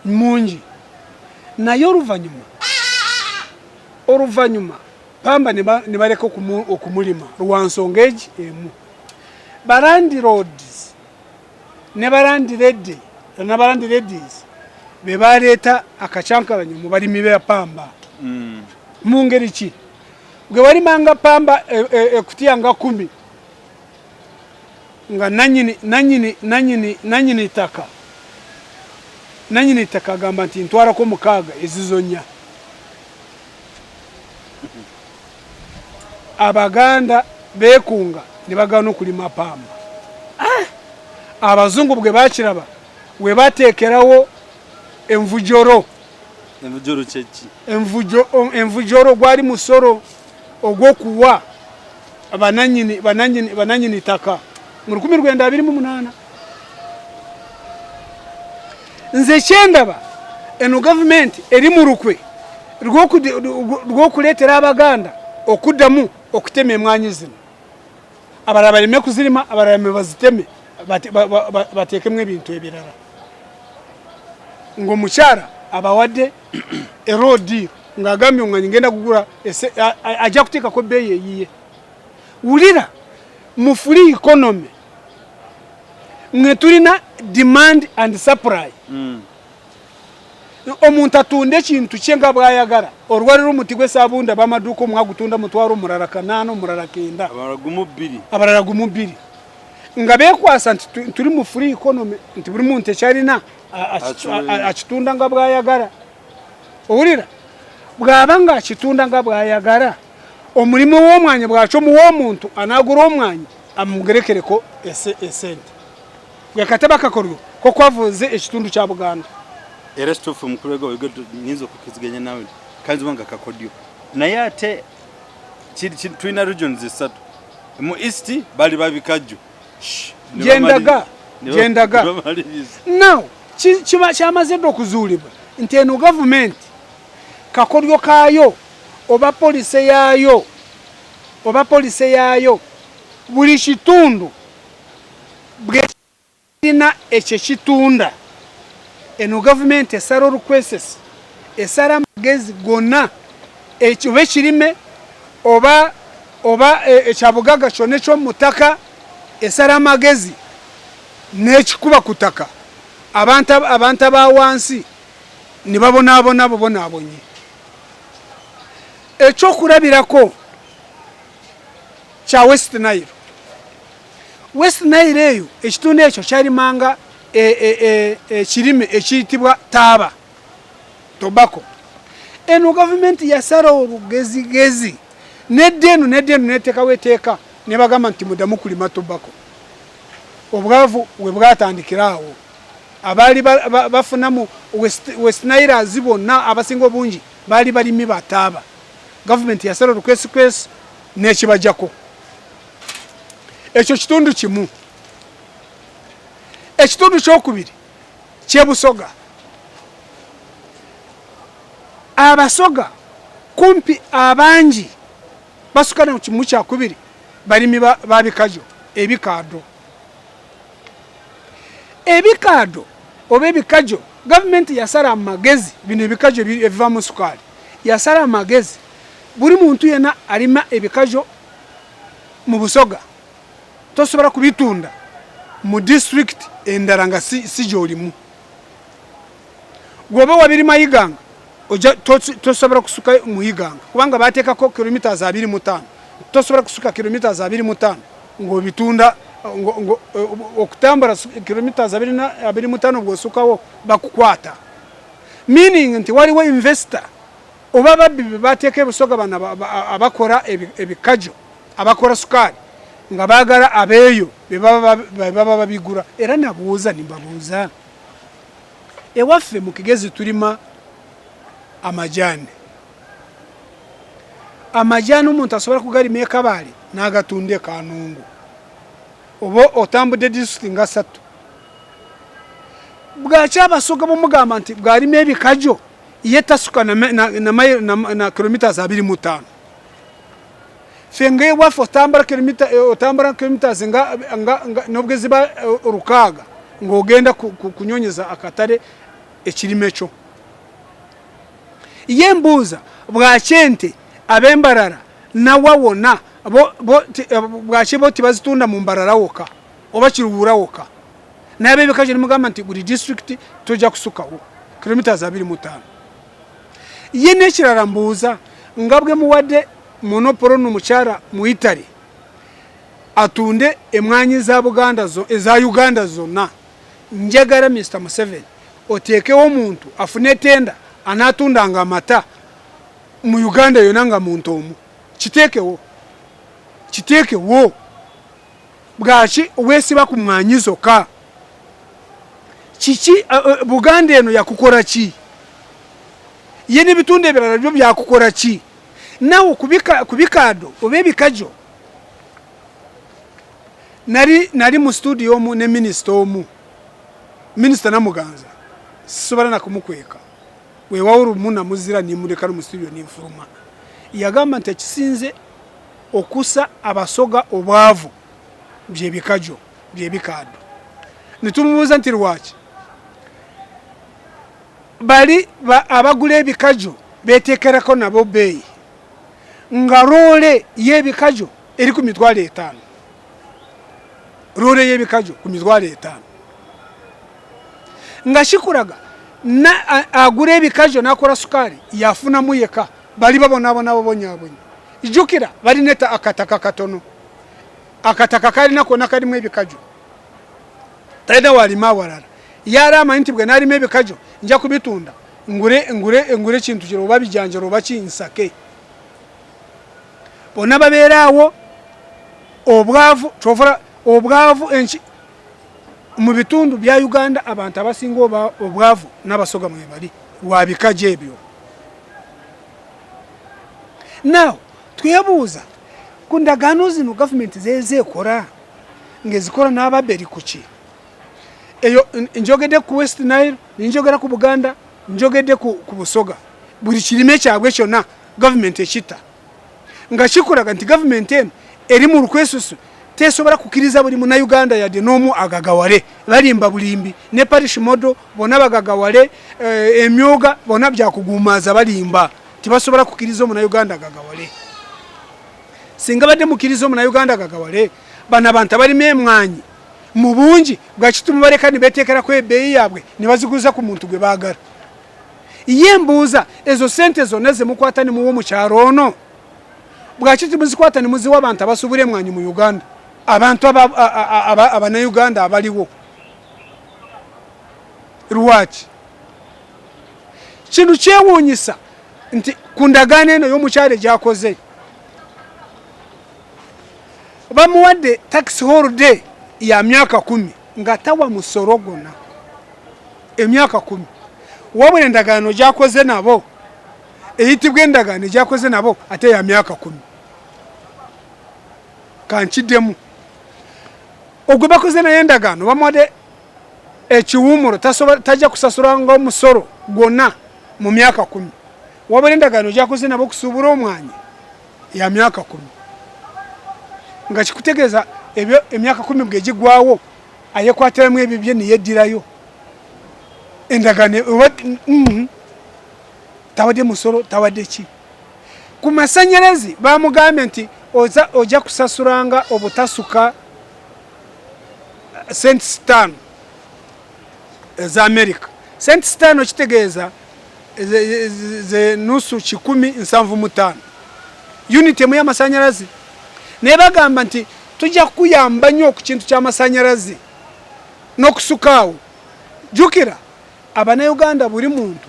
mungi naye oluvannyuma pamba ne baleka okumulima lwansonga egi emu barandi roads ne barandi ladies be baleeta akacyankalanyo mu balimi b'e pamba mu ngeri ki gwe walimanga pamba ekutya nga 10 nga nanyini ttaka agamba nti ntwalako 6 ezizonya Abaganda beekunga ne bagaana okulima pamba abazungu bwe bakiraba we bateekerawo envujoro gwali musoro ogw'okuwa bananyini ttaka mu 1928 nze kyendaba eno gavumenti eri mu lukwe rw'okuleetera Abaganda okuddamu okutema emwanyi zino abalala baleme kuzirima abalala baziteme bateekemu ebintu ebirala ng'omukyala abawadde erodi ng'agambye omwanyi ngenda kugula ajja kuteekako ebbeeyi eyiye wulira mu free economy mwe tulina demand and supply omuntu atunda ekintu kye nga bw'ayagala olwaliro omuti gw'esabunda bamaduuka omwe agutunda mutwalo omulala 8 omulala 9 abalala 2 nga beekwasa nti tuli mu free economy nti buli muntu ekyalina akitunda nga bw'ayagala owulira bw'aba nga akitunda nga bw'ayagala omulimu w'omwanya bw'akyo muwa omuntu anaagula omwanya amugerekereko esente bwe kataba kakoryo ko kwavuze ekitundu kya Buganda era stufu mukurego wigoto nyinzo kukiziganya nawe kanzi wanga kakodyo naye ate twina regions zisatu mu east bali babikajjo jendaga now kiba kyamaze okuzuulibwa nti eno government kakodyo kaayo oba police yaayo buli kitundu bwina ekyo kitunda eno government esara requests esara magezi gonna ekyo bekirime oba ekyabugaga kyone ky'omutaka esara magezi n'ekikuba kutaka abantu abawansi nibabonaabonye ekyokulabirako kya West Nile eyo ekitundu ekyo kyalimanga ekirime ekiyitibwa taaba tobacco eno government yasara olugezigezi neddenu neteekawo eteeka ne bagamba nti mudamu kulima tobacco obwavu we bwatandikira awo abaali bafunamu West Nile bonna abasinga obungi baali balimi bataaba government yasara olukwesikwesi n'ekibajjako ekyo kitundu kimu ekitundu kyokubiri kyebusoga abasoga kumpi abangi basukana mu kimu kyakubiri balimi babikajo ebikaado oba ebikajo government yasara amagezi bino ebikajo ebiva mu sukali yasara amagezi buli muntu yena alima ebikajo mu Busoga tosobola kubitunda mu district endala nga si gyolimu gwoba wabiri mayiganga tosobola kusuka mu Iganga kubanga bateekako kilometers 25 tosobola kusuka kilometers 25 ng'obitunda okutambula kilometers 25 bw'osukawo bakukwata meaning nti waliwo investor oba babbi bateeka ebusoga bana abakora ebikajo abakora sukali nga baagala abeeyo bebaba babigura era nabuuza nimbabuuza ewaffe mu Kigezi tulima amajani omuntu asobola kugalima ekabaali n'agatunde Kanungu oba otambudde district nga 3 bwaki abasoga bamugamba nti bwalima ebikajo ye tasuka na kilometers 25 fenge waffe otambula kilometers nga n'obugezi ba rukaaga ng'ogenda kunyonyeza akatale ekirime kyo ye mbuuza bwaki ente ab'embarara nawawona bwaki bo tibazitunda mu mbarara woka oba kiruwura woka naye ebikajo nimugamba nti buli district tojja kusukawo kilometers 25 ye n'ekirala mbuuza nga bwe muwadde monopolo n'omukyala mu Italy atunde emwanyi za Buganda eza Uganda zonna njagala Mr. Museveni oteekewo omuntu afune tenda anatundanga amata mu Uganda yonna nga muntu omu kiteekewo bwaki weesiba ku mwanyi zokka kiki Buganda eno yakukora ki ye n'ebitundu ebirala byo byakukora ki nawe kubikaado oba ebikajo nali mu studio omu ne minisita Namuganza sisobola nakumukweka weewawulu muna muzira nimuleka mu studio ninfuluma yagamba nti ekisinze okusa abasoga obwavu byebikajo byebikaado nitumubuuza nti lwaki bali abagula ebikajo beteekerako nabo beeyi nga roole y'ebikajo eri ku 5,000 roole y'ebikajo ku 5,000 nga kikulaga agula ebikajo n'akola sukali yafunamu yeka bali babonaabonabo bonyaabonyi ijjukira balina akataka katono akataka kalina konna kalimu ebikajo talina walima awalala yali amanyi nti bwe naalima ebikajo nja kubitunda ngure kintu kiro oba bijanjalo oba kinsake bonna babeera awo obwavu tovura obwavu enchi mu bitundu bya Uganda abantu abasinga obwavu n'abasoga mwe bali wabikaje ebyo. Now twebuuza kundagano zino government zezekora ngezikora n'ababeri kuki eyo njogede ku West Nile njogera ku Buganda njogede ku Busoga buli kirime kyabwe kyonna government ekita nga kikuraga nti government eno eri mu rukwesusu tesobora kukiriza buli muna Uganda yade nomu agagawale balimba bulimbi ne parish modo bona bagagawale emyoga bona byakugumaza balimba tibasobora kukiriza muna Uganda agagawale singa bade mukirizo muna Uganda agagawale bana banta bali memwanyi mu bungi bwakitumu bareka ni betekera ko ebeyi yabwe nibaziguza ku muntu gwe bagara yembuza ezo sente zone ze mukwatani mu wo cyarono bwakitumu zikwatani muzi w'abantu abasubure mwanyi mu Uganda abantu abana Uganda abaliwo ruwachi kintu kyewunyisa nti kundagane no yo mucyare jakoze bamuwadde tax holiday ya myaka 10 ngatawa musorogona emyaka 10 wabwe ndagano jakoze nabo eyitibwe ndagano jakoze nabo ate ya myaka 10 kanchidemu ogwe bakoze na yendagano bamuwadde ekiwumuro tajja kusasura ngo musoro gona mu myaka 10 wabwe ndagano jakoze nabo kusubura omwanya ya myaka 10 nga kikutegeza ebyo emyaka 10 bwegigwawo ayekwateremu ebibye ni yedirayo endagane tawade musoro tawade ki kumasanyerezi bamugambe nti oja kusasuranga obutasuka cents 5 za America cents 5 kitegeza ze nusu 10.75 unit emu y'amasanyarazi nebagamba nti tujja kuyamba nnyo ku kintu ky'amasanyarazi n'okusukawo jukira abana Uganda buli muntu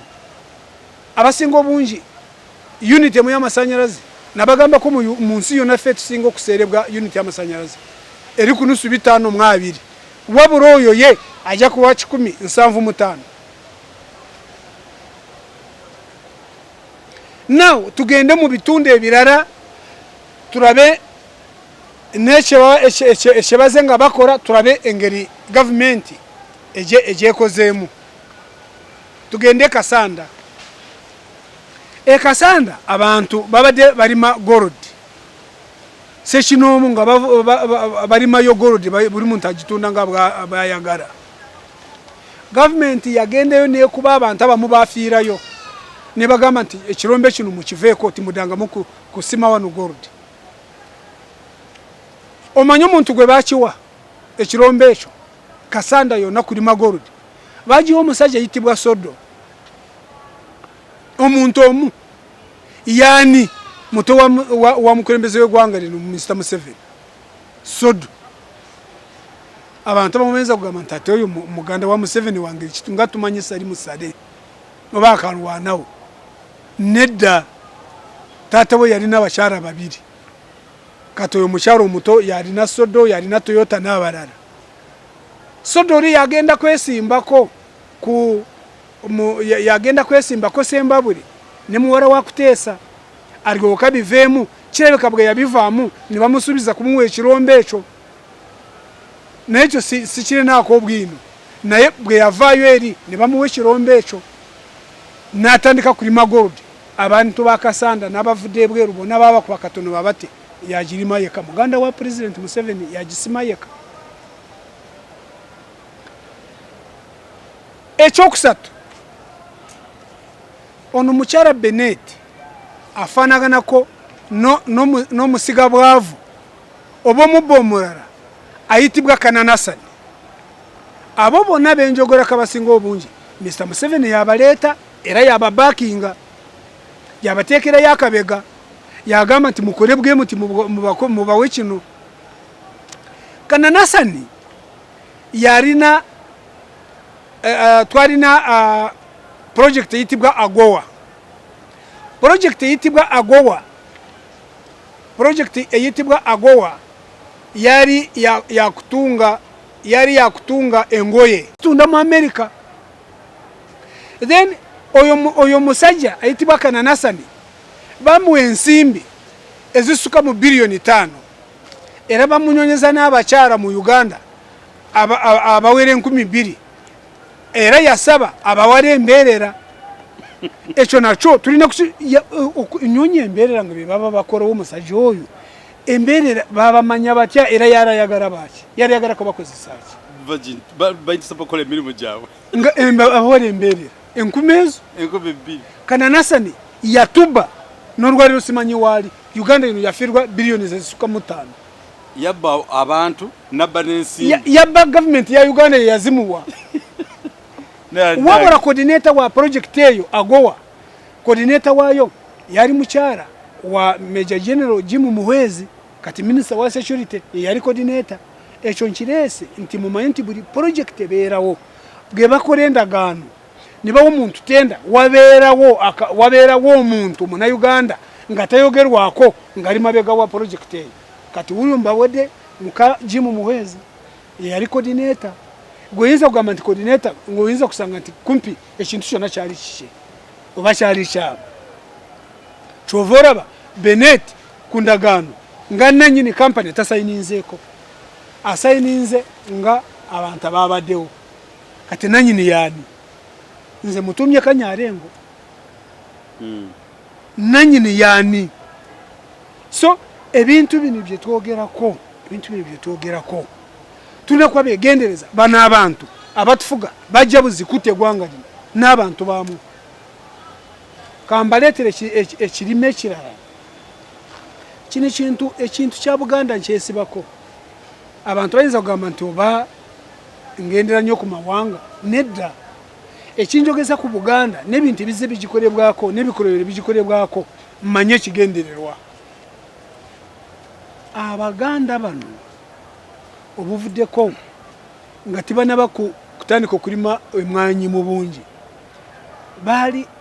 abasinga obungi unit emu y'amasanyarazi nabagamba ko mu nsi yonna ffe tusinga okuserebwa unit y'amasanyarazi eri ku nusu 5.2 wabula oyo ye ajja kuwa 10.75 now tugende mu bitundu ebirala turabe ekibaze nga bakora turabe engeri government ejekozeemu tugende Kasanda Kasanda abantu babade barima gold sekinomu nga barima yo gold buri muntu agitunda nga bayagara government yagendeyo ne kuba abantu abamu bafiirayo ne bagamba nti ekirombe kino mukiveeko timudanga muku kusima wano gold omanyo muntu gwe bakiwa ekirombe ekyo Kasanda yonna kulima gold bajiwa omusajja yitibwa Sodo omuntu omu yani muto wa mukulembeze w'egwanga lino Mr. Museveni Sodo abantu bamumenza kugamba nti ate oyo muganda wa Museveni wange kitunga tumanyisa ali musale oba akalwanawo nedda tata we yalina abakyala babiri kati oyo mukyalo omuto yalina Sodo yalina Toyota n'abalala Sodo oli yagenda kwesimbako yagenda kwesimbako Sembabule ne muwara wa kuteesa alikoka biveemu kirabika bwe yabivaamu ne bamusubiza kumuwa ekirombe ekyo n'ekyo si kirinaako obwino naye bwe yavaayo eri ne bamuwa ekirombe ekyo n'atandika kulima gold abantu ba Kasanda n'abavudde ebweru bonna baba ku bakatono babate yagirima yeka muganda wa President Museveni yagisima yeka ekyokusatu ono mukyala Benet afanaganako no musiga bwavu obo mubbo omulala ayitibwa Kananasani abo bonna benjogora kabasinga obungi Mr. Museveni yabaleeta era yababakinga yabateekera yakabega yagamba nti mukore bwe muti mubawe kino Kananasani yarina twarina project yitibwa Agowa project eyitibwa Agowa yari yakutunga engoye tunda mu America. Then oyo musajja ayitibwa Kananasani bamuwa ensimbi ezisuka mu billioni 5 era bamunyonyeza n'abakyala mu Uganda abawere 12 era yasaba abawale emberera. Ekyo nakyo tulina kunyonya emberera nga baba bakora omusajja oyo emberera baba manya batya era yarayagala baki yarayagala ko bakozesa ki virgin bayita sapokole emirimu gyawe nga abawale emberera enkumezo 2 Kananasani yatuba n'olwaliro simanyi wali Uganda ino yafirwa billioni zisuka mu 5 yabba abantu nabba n'ensi yabba government ya Uganda yazimuwa. Wabura coordinator wa project eyo agowa coordinator wayo yari mukyara wa Major General Jim Muhwezi kati minister wa security yari coordinator. Ekyo nkirese nti mu mayinti buli project ebeerawo bwe bakorenda gano nibawo omuntu tenda wabeerawo omuntu muna Uganda nga tayogerwako ngali mabega wa project eyo kati uyo mbawede muka Jim Muhwezi yari coordinator. Goyinza kugamba nti coordinator ngoyinza kusanga nti kumpi ekintu kyonna kyali kiki oba kyali kyabo kyovoraba Benet kundagano nga nanyini company tasayininzeeko asayininze nga abantu ababaddewo kati nanyini yani nze mutumye Kanyarengo nanyini yani. So ebintu bino bye twogerako tuna kwa begendereza bana abantu abatufuga bajja buzikute gwanga lino n'abantu baamu kambaletere ekirime ekirala kino ekintu kya Buganda nkyesibako abantu bayinza kugamba nti oba ngendera nnyo ku mawanga nedda ekinjogeza ku Buganda n'ebintu bize bigikolebwako n'ebikolero bigikolebwako mmanye kigendererwa. Abaganda bano obuvuddeko nga tibana bakutandika okulima emwanyi mu bungi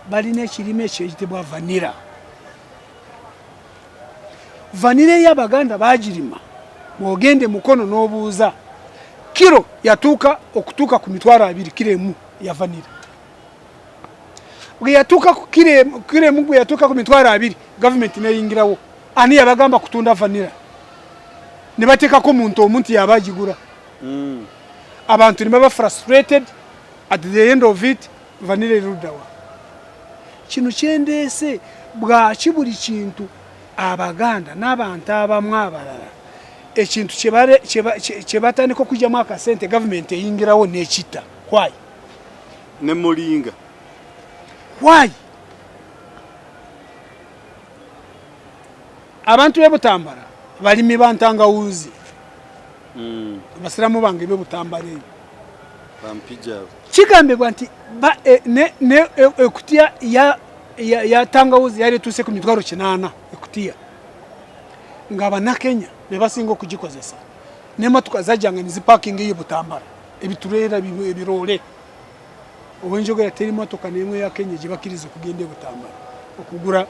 balina ekirime ekiyitibwa vanilla. Vanilla y'Abaganda bagirima bwogende mukono n'obuuza kilo yatuuka okutuuka ku 200 kilo emu ya vanilla. Bwe yatuuka ku kilo emu bwe yatuuka ku 200 government neyingirawo ani yabagamba kutunda vanilla ne bateekako omuntu yabagigura. Abantu nibaba frustrated at the end of it vanilla erudawa. Kino kyendese bwaki buli kintu Abaganda n'abantu abamu abalala ekintu kyebatandika okujjamu akasente government eyingirawo n'ekita. Why? Ne mulinga. Why? Abantu b'Ebutambala balimi bantangawuzi. Abasiramu bange b'Ebutambala eyo bampija kigambibwa nti ekutiya ya tangawuzi yali tuuse ku 800 ekutiya nga Abannakenya be basinga okugikozesa n'emmotoka zajjanga nizipakinga y'Ebutambala ebitureera ebirole obwenjogera teri mmotoka n'emwe ya Kenya gibakiriza okugenda Ebutambala okugura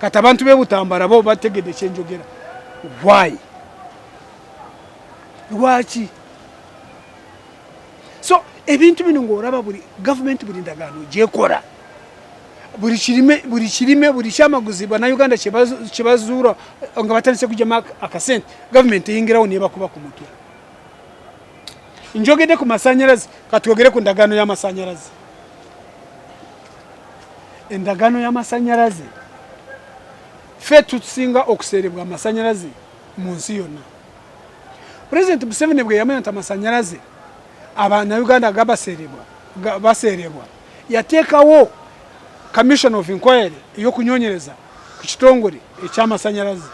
kati abantu b'Ebutambala bo bategedde ekyenjogera. Why? Lwaki? So ebintu bino ng'olaba buli government buli ndagaano gyekola buli kirime buli kyamaguzi Banayuganda kyebazuura nga batandise kujjamu akasente government eyingirawo nebakuba ku mutwe. Njogedde ku masanyalazi katwogere ku ndagaano y'amasanyalazi. Endagaano y'amasanyalazi ffe tusinga okuserebwa amasanyalazi mu nsi yonna. President Museveni bwe yamanya nti amasanyalazi Abanayuganda baserebwa yateekawo Commission of Inquiry y'okunyonyereza ku kitongole eky'amasanyalazi.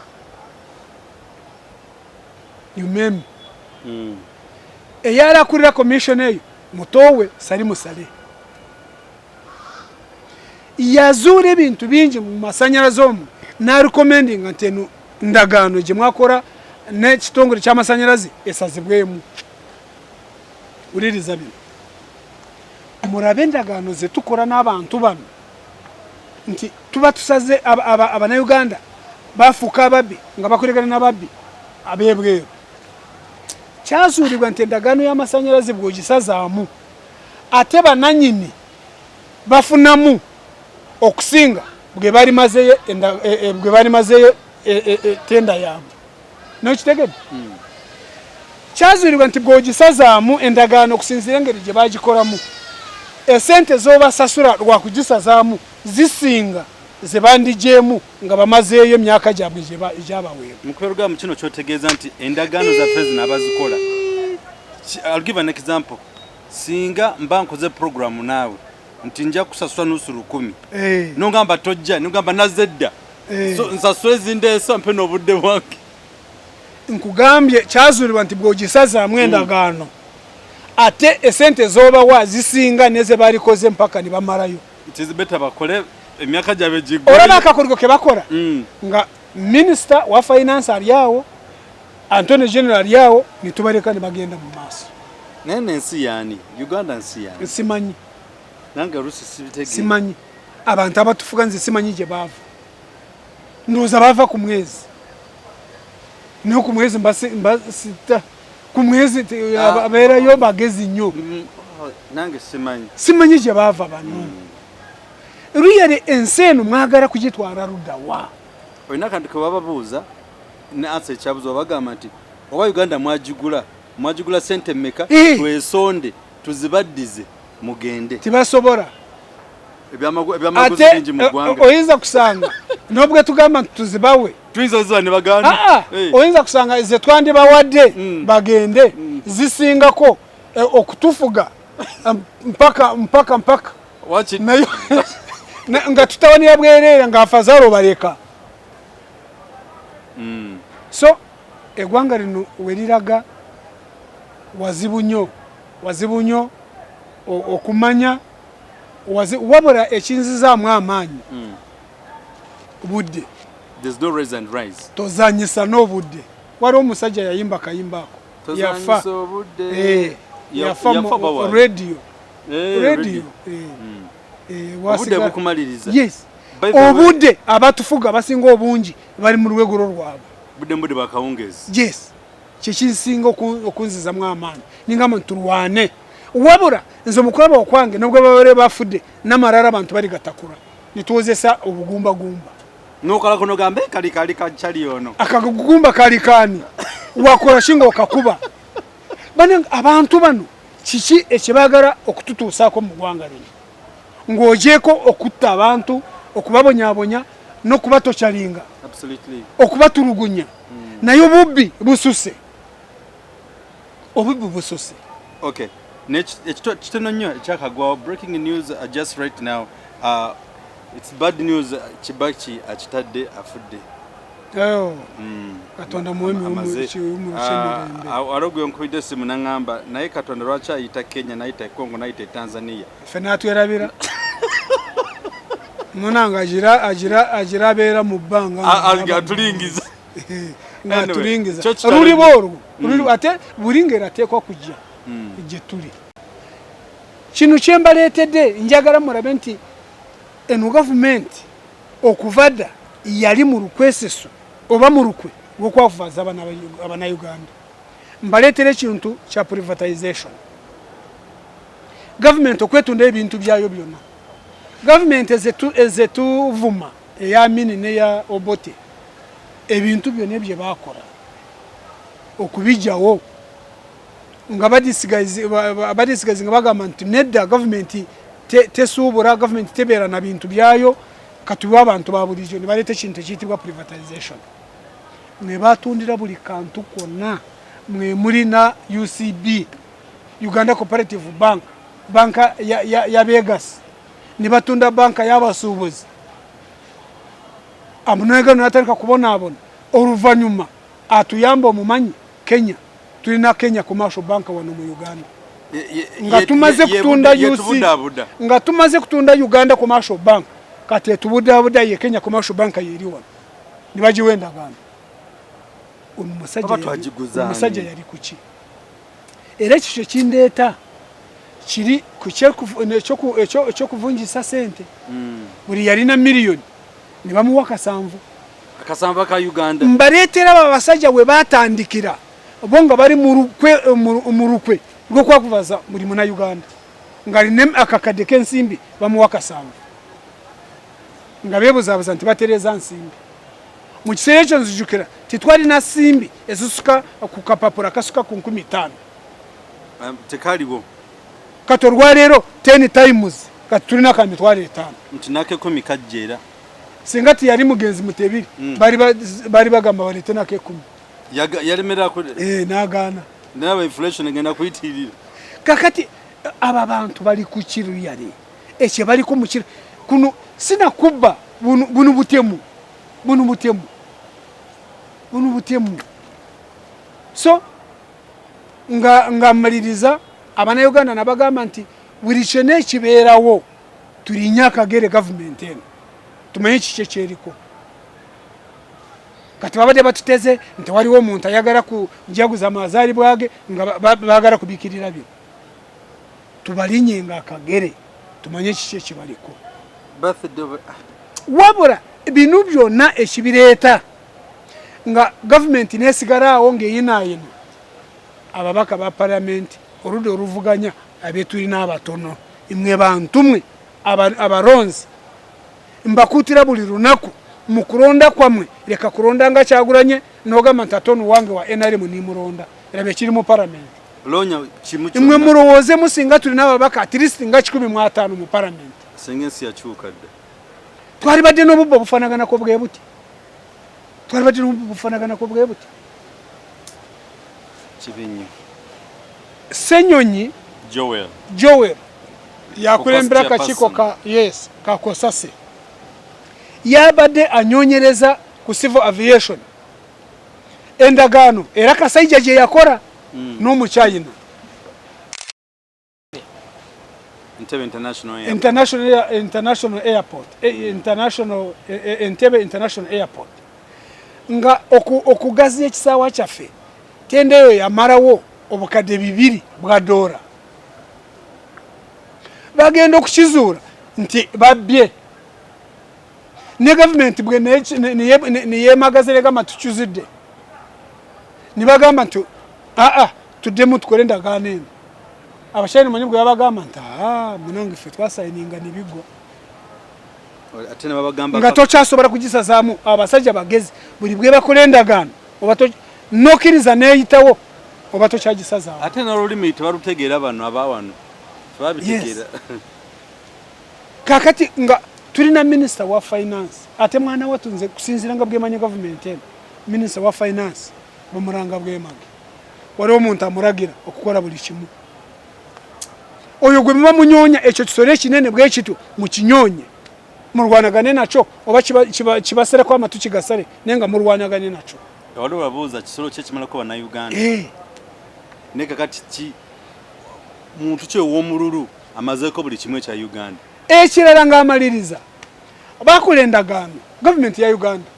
Yumemi eyali akulira commission eyo mutowe Sali Musale yazuula ebintu bingi mu masanyalazi omwo n'arecommendinga nti eno ndagaano gye mwakora n'ekitongole ky'amasanyalazi esazibwemu. Uliriza bino murabe endagaano ze tukola n'abantu bano nti tuba tusaze Abanayuganda bafuuka ababbi nga bakolekana n'ababbi abebweru kyasuulibwa nti endagaano y'amasanyalaze bw'ogisazaamu ate bananyini bafunamu okusinga bwe bali mazeeyo tenda yaabwe nokitegedde kyazuulibwa nti bw'ogisazaamu endagaano okusinziira engeri gye baagikolamu esente z'obasasula lwa kugisazaamu zisinga ze bandigyemu nga bamazeeyo emyaka gyabwe egyabaweebwa. Mu kubeerugamu kino kyotegeeza nti endagaano zaffe zino abazikola. I'll give an example. Singa mba nkoze programu naawe nti nja kusasula nusu 10. Nongamba tojja, nongamba nazedda. So nsasula ezindeeso mpe n'obudde bwange. Nkugambye kyazuulibwa nti bw'ogisazaamu endagaano ate esente z'obawa zisinga neze balikoze mpaka ne bamalayo. It is better bakole emyaka gyabe gigwe. Olaba akakoligo ke bakola nga Minister wa Finance ali awo, Attorney General ali awo, nitubaleka ne bagenda mu maaso. Nene nsi yani, Uganda nsi yani. Simanyi. Nange Rusi sibitege. Simanyi. Abantu abatufuga nze simanyi gye bava. Ndoza bava ku mwezi. No ku mwezi mbasita. Ku mwezi abeerayo bagezi nnyo. Nange simanyi. Simanyi gye bava bano. Ruyere enseno mwagala kugitwala ruddawa. Oyina kantu ke bababuuza ne answer ekyabuzo bagamba nti oba Uganda mwagigula sente mmeka twesonde tuzibaddize mugende. Tibasobora. Ebyamaguzi bingi mu ggwanga. Oyinza kusanga nobwe tugamba nti tuzibawe. Tuyinza oziba ne baganda. Oyinza kusanga ze twandibawadde bagende zisingako okutufuga mpaka. Wachi nayo nga tutawanira bwerere nga afazalo baleka. So eggwanga lino weliraga wazibu nnyo okumanya wabula ekinzizaamu amaanyi budde. There's no raise and rise. Tozanyisa n'obudde. Waliwo omusajja yayimba kayimba ako yafa. Yafa mu radio. Obudde bukumaliriza. Yes. Obudde abatufuga basinga obungi bali mu lweguro lwabwe. Budde bakawungezi. Yes. Kyekisinga okunzizamu amaanyi. Ningamba ntulwane. Wabula nze mukulaba okwange nobwo babere bafudde namarara abantu bali gatakula. Nituwozesa obugumba. Nokala kono gambe kali kachali ono. Akagugumba kali kani. Wakola shingo okakuba. Bana abantu bano kiki ekibagala okututuusaako mu ggwanga lino. Ng'ogyeko okutta abantu, okubabonyabonya n'okubatocalinga. Absolutely. Okubatulugunya. Naye obubbi bususe. Obubbi bususe. Okay. Kitono nnyo ekyakagwawo. Breaking news just right now. It's bad news. Kibaki akitadde afudde. Katonda muwemi umulushemirembe. Arogwe nkubidde simu nangamba naye Katonda lwaki ayita Kenya nayita Congo nayita Tanzania. Fena atwerabira. Munanga agira beera mu bbanga. Atulingiza. Atulingiza. Ruli boru. Ate buringera ateekwa kujja. Gye tuli. Kino kyembaleetedde njagala mulabe nti eno gavumenti okuvadda yali mu lukweseso oba mu lukwe Okwavuwaza Banayuganda. Mbaleetere ekintu kya privatization. Gavumenti okwetunda ebintu byayo byonna. Gavumenti ezetuvuma eya Mini neya Obote ebintu byonna ebye bakola okubijjawo nga badisigazi nga bagamba nti nedda gavumenti tesuubula, gavumenti tebeera na bintu byayo katuwa abantu ba bulijjo ne baleeta ekintu ekiyitibwa privatization. Ne batundira buli kantu konna mwe muli na UCB, Uganda Cooperative Bank, banka ya Vegas, ne batunda banka y'abasuubuzi. Amunega natandika kubonaabona oluvannyuma atuyamba omumanyi Kenya. Tulina Kenya Commercial Bank wano mu Uganda. Nga tumaze kutunda nga tumaze kutunda Uganda Commercial Bank kati etubudabuda ye Kenya Commercial Bank yeri wano nibagiwenda gana umusajja yali kuki era ekyo kindeeta kiri ekyo kuvunjisa sente buli yalina miliyoni ne bamuwa kasanvu akasamba ka Uganda mbaletera abasajja we batandikira bonga bari mu rukwe rwo kwakubaza muri muna Uganda ngali nem akakade kensimbi bamuwa kasamba ngabebuzabuza nti batereza nsimbi mu kiseera ekyo nzijukira titwali na simbi ezisuka ku kapapura kasuka ku 15 tekalibo katorwa lero 10 times katulina ka mitwale 5 ntinake ko mikajjera singati yali mugenzi mutebiri bari bagamba balete nake 10 yalemera ko nagana nawe inflation ngenda kuyitirira kakati aba bantu bali ku kiru yali ekye bali ku mukiro kuno sina kubba bunu butemu so nga maliriza Abanayuganda nabagamba nti buli kyene kibeerawo tulinya akagere government eno tumenye kiki kyeriko kati babadde batuteze nti waliwo omuntu ayagala kujaguza amazaali bwage nga bagala kubikirira byo tubalinye nga akagere tumenye kiki kibaliko wabula binu byonna ekibireeta nga government nesigalawo ng'eyinaayino ababaka ba parliament oludo oluvuganya abetulina abatono imwe bantumwe abaronzi mbakutira buli lunaku mu kulonda kwamwe leka kulonda nga kyaguranye nogamba ntatono wange wa NRM ni muronda erabe kiri mu parliament lonya kimucho imwe murowoze musinga tulina ababaka at least nga 15 mu parliament sengensi yakyukadde twali badde n'obubbo bufanagana ko bwebuti kibinyo Senyonyi Joel yakulembera kachiko ka kakosase yabadde anyonyereza ku civil aviation endagano era Kasaija je yakora no mu China International Airport Entebbe International Airport nga okugazi ekisawa kyaffe tendeyo yamarawo obukadde 2 bwa dola bagenda okukizuula nti babye ne government bwe niye magazine gama tuchuzidde nibagamba nti tudemu tukole endagaano eno abashayini manyi bwe babagamba nti munange ffe twasayininga nibigo ate nabagamba nga tokyasobola kugisazaamu abasajja bagezi buli bwe bakola endagaano oba nokiriza neyitawo oba tokyagisazaamu ate n'olulimi tebalutegeera bano abawano tebabitegeera kakati nga tulina minister wa finance ate mwana watunze kusinzira nga bwemanya government eno minister wa finance bamuranga bwemage waliwo omuntu amuragira okukola buli kimu oyo gwe muba munyonya ekyo kisolo ekinene bwekitu mukinyonye murwanagane nakyo oba kibasereko amatu kigasale nenga murwanagane nakyo waliwo babuuza kisolo kye kimalako Banayuganda ne kakati muntu kye w'omululu amazeeko buli kimwe kya Uganda ekirala ng'amaliriza bakola endagaano government ya Uganda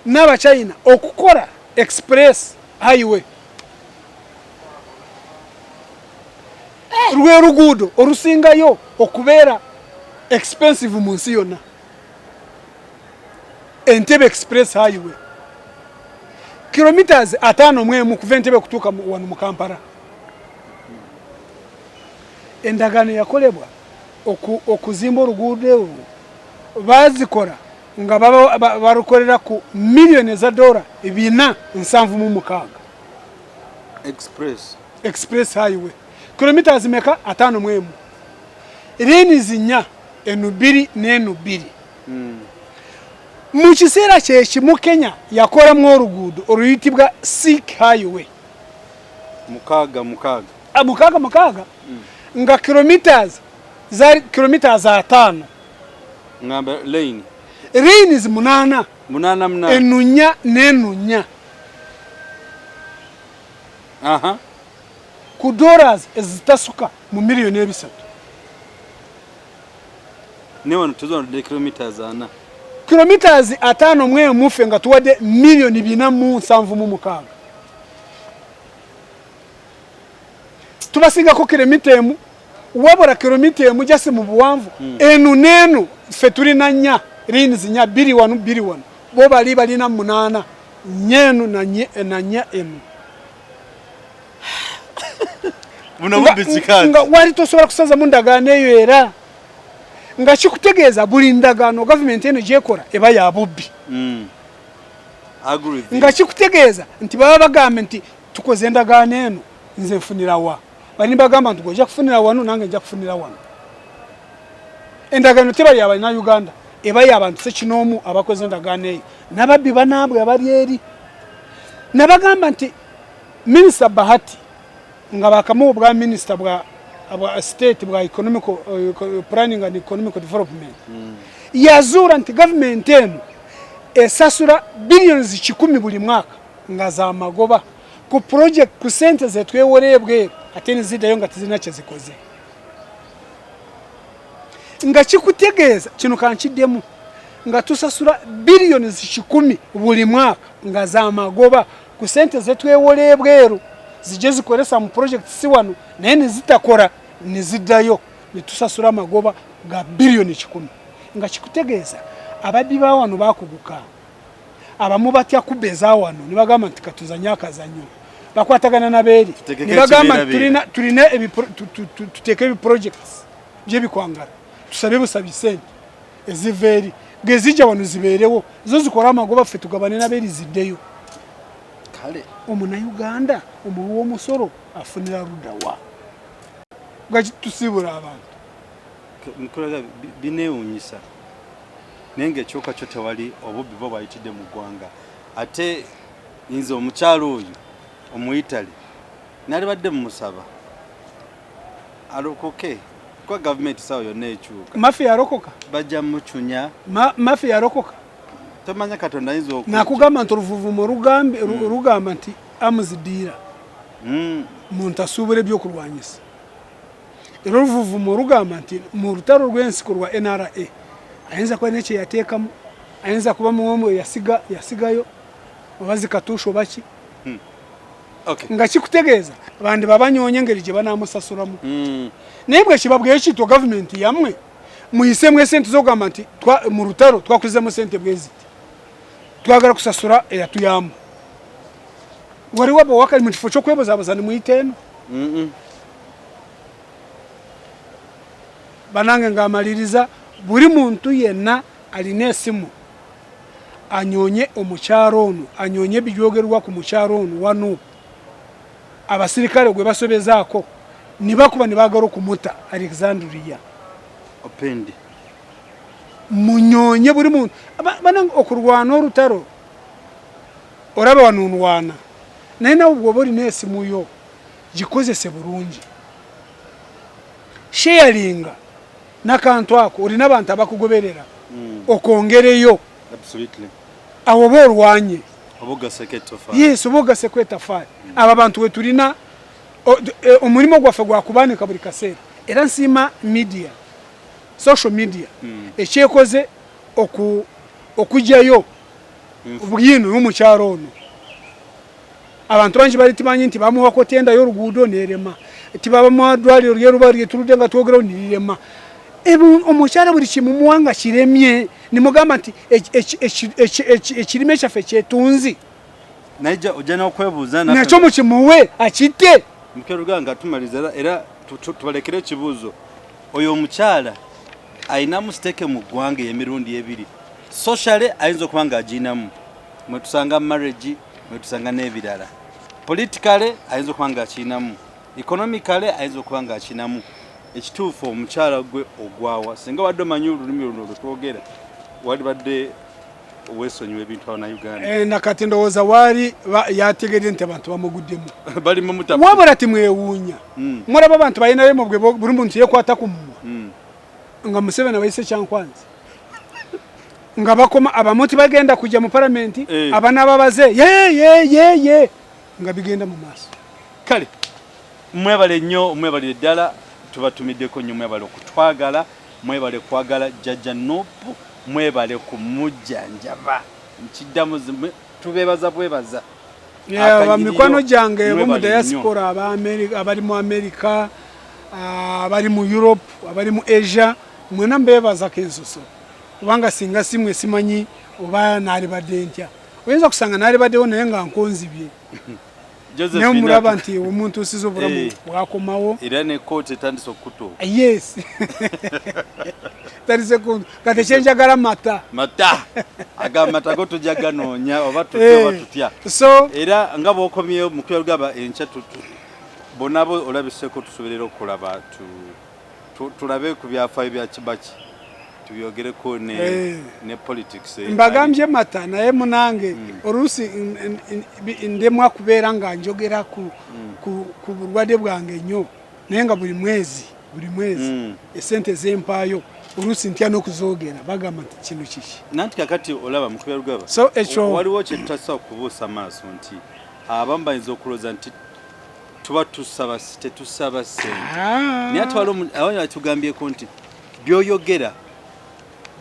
n'aba China okukola express highway rwe rugudo orusingayo okubeera expensive mu nsi yonna Entebbe express highway kilometers 5 kuva Entebbe kutuuka wano mu Kampala endagaano yakolebwa okuzimba oluguudo bazikola nga barukolera ku millions za dola $476 express highway kilometers meka 5 lanes 4 N2 n'N2 mu kiseera kyekimu Kenya yakola mu oluguudo oluyitibwa Sikh highway mukaaga nga kilometers 5 ngamba lanes 8 enunya n'enunya ku dollars ezitasuka mu million 3 ne wano tuzo de kilometers 4 kilometers 5 mufe nga tuwadde million 476 tubasinga ko kilometer emu wabura kilometer emu jasi mu buwanvu enu nenu fe tulina 4 lanes 4 biri wanu bo bali balina 8 nyenu na nya emu muno bubizikati nga wali tosobola kusaza mu ndagaano eyo era nga kikutegeeza buli ndagaano government eno gyekora eba ya bubbi nga kikutegeeza nti baba bagambe nti tukoze endagaano eno nze nfunira wa bali bagamba nti ojja kufunira wano nange nja kufunira wano endagaano teba ya Banayuganda eba ya abantu sekinoomu abakoze endagaano eyo nababbi banaabwe abali eri nabagamba nti Minister Bahati nga bakamu bwa minister bwa state bwa economic planning and economic development yazura nti government eno esasura billions 10 buli mwaka nga za magoba ku project ku sente zetweworebwe ate nizidayo nga tizina kye zikoze nga kikutegeeza kino kankiddemu nga tusasura billions 10 buli mwaka nga za magoba ku sente zetweworebwe zijje zikolesa mu project si wano naye nizitakora nizidayo nitusasura magoba ga billion 10 nga kikutegeeza ababbi ba wano bakuguka abamu batya kubeza wano nibagamba nti katuzanya akazanyo bakwatagana naberi nibagamba tulina tuteke ebi projects bye bikwangala tusabe busabi sente eziveri gezija wano ziberewo zo zikora amagoba ffe tugabane naberi ziddeyo kale Omunayuganda omuwo musoro afunira rudawa gachi tusibura abantu nkulaga binewunyisa nenge kyoka kyo tewali obubbi bo bayitidde mu ggwanga ate nze omukyalo oyo omuyitali nali badde mumusaba alokoke kwa government sawa yonna ekyuka mafia arokoka bajja muchunya mafia arokoka tomanya katonda yinza okuja nakugamba nti oluvuvumo rugamba nti amuzidira muntu asubira ebyokulwanyisa era oluvuvumo rugamba nti mu lutalo rw'ensiko rwa NRA ayinza kuba nekye yateekamu ayinza kuba muwomwe yasigayo obazi katusho baki nga kikutegeeza bandi babanyonye ngeri gye banamusasulamu naye bwe kibabweyo kitwa government yamwe muyisemu esente zogamba nti mu lutalo twakuzemu sente bweziti twagala kusasura eyatuyamu wali waba wakali mu kifo ky'okwebazabaza ni muyiteeno banange ng'amaliriza buli muntu yenna alina esimu anyonye omukyalo ono anyonye ebyogerwa ku mukyalo ono wa NUP abasirikale gwe basobezaako nibakuba nibagala okumuta Alexandria opendi munyonye buli muntu banange okurwana olutalo olaba wanunwana naye nawe bw'oba olina esimu yo gikozese bulungi sharinga nakantu ako olina abantu abakugoberera okongereyo awo oba olwanye yes oba ogaseko etafaali abo abantu we tulina omulimo gwaffe gwakubanika buli kaseera era nsiima media social media ekyekoze okugyayo bwino y'omukyalo ono abantu bangi bali timanyi nti bamuwako tenda y'oluguudo nerema tibabamuwadwaliro lyeruba lyetuludde nga twogerawo nirirema omukyala buli kimumuwanga kiremye nimugamba nti ekirime kyaffe kyetunzi naija ojja n'okwebuuza nakyo mukimuwe akitte mukeruganga tumaliza era tubalekere ekibuuzo oyo omukyala ayinamu siteke mu ggwanga emirundi ebiri socially ayinza okuba nga aginamu mwe tusanga marriage mwe tusanga n'ebirala politically ayinza okuba nga akinamu economically ayinza okuba nga akinamu ekituufu omukyala gwe ogwawa singa wadde omanyi olulimi luno lwetwogera wali badde owesonyiwa ebintu Abanayuganda nakati ndowooza waali yategeredde nti abantu bamuguddemu balimu mutapu wabula timwewuunya mulaba abantu balinayo bwe buli muntu yekwata ku mumwa nga Museveni abayise kyankwanzi nga bakoma abamuti bagenda kujja mu palamenti abanababaze ye nga bigenda mu maaso kale mwebale nnyo mwebale ddala tubatumiddeko nnyo mwebale okutwagala mwebale kwagala Jajja NUP mwebale kumujjanjaba nkiddamu tubebaza bwebaza mikwano gyange bo mu diaspora abali mu America abali mu Europe abali mu Asia mwena mbebaza kensoso kubanga singa simwe simanyi oba nali badde ntya oyinza kusanga nali baddewo naye nga nkonzibye naye omulaba nti omuntu usiza obulamu bwakomawo era ne kooti etandise okutuuka yes tandise kati ekyenjagala mata agamata go tujja ganoonya oba tutya so era nga bw'okomyewo mu Byarugaba enkya bonabo olabiseko tusoberera okulaba tulabe ku byafaayo bya Kibaki tubyogereko ne politics mbagambye mata naye munange oluusi ndemwa kubeera nga njogera ku bulwadde bwange nnyo naye nga buli mwezi esente zempaayo oluusi ntya n'okuzoogera bagamba nti kino kiki nanti kakati olaba mu Byarugaba so ekyo waliwo kye tutasa okubuusa maaso nti abamu bayinza okulooza nti tuba tusaba tetusaba sente naye ate waliwo tugambyeko nti byoyogera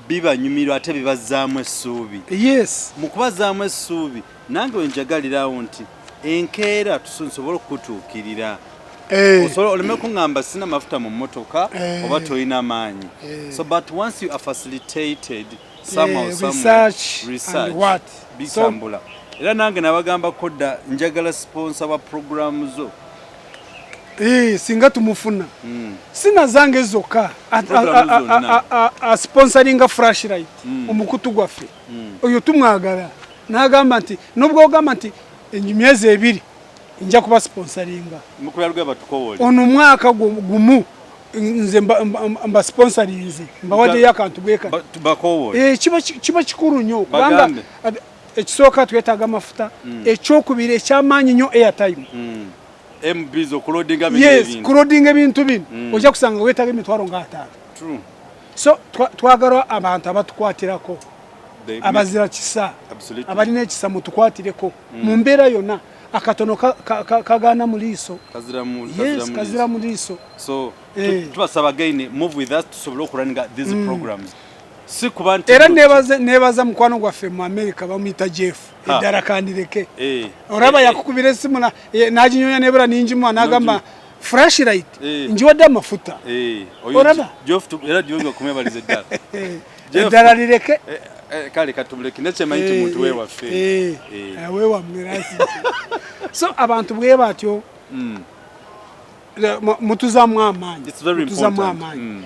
bibanyumirwa ate bibazaamu essuubi yes mu kubazaamu essuubi nange wenjagalirawo nti enkeera tusobole okutuukirira osobola oleme kuŋŋamba sina mafuta mu mmotoka oba tolina maanyi so but once you are facilitated somehow research bitambula era nange nabagambako dda njagala sponsor wa programu zo singa tumufuna sina zange zokka sponsoringa flashlight omukutu gwaffe oyo tumwagala n'agamba nti nubwo ogamba nti emyezi 2 nja kuba sponsoringa mu Byarugaba tukowole ono mwaka gumu nze mba sponsorinze mbawadde yakantu bweka bakowole kiba kikulu nnyo kubanga ekisooka twetaaga amafuta ekyokubiri ekyamaanyi nnyo airtime MBs okulodinga ebintu kulodinga ebintu bino ojja kusanga weetaaga emitwalo nga 5 so twagala abantu abatukwatirako abazira kisa abalina ekisa mutukwatireko mu mbeera yonna akatono kagaana mu liiso kazira mu liiso so tubasaba again move with us tusobole okulanga these programs era nebaza mukwano gwaffe mu America bamuyita Jeff eddala kandireke olaba yakukubira esimu naginyonya nebula ninjimwa nagamba flashlight njiwadde amafuta olaba era dionga kumebaliza eddala eddala lireke kale katubuleke nekyemayi nti muntu wewaffe wewamwerazi so abantu bwe batyo mutuzamu amaanyi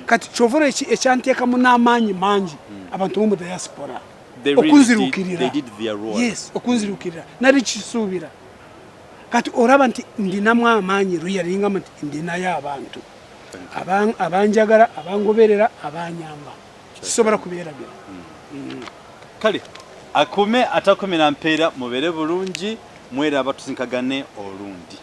kati kyovula ekyanteekamu n'amaanyi mangi abantu bomu diaspora okunzirukirira okunzirukirira nali kisuubira kati olaba nti ndinamu amaanyi luyalinga nti ndinayo abantu abanjagala abangoberera abanyamba kisobola kubeeragira kale akume atakumira mpeera mubeere bulungi mwera abatusinkagane olundi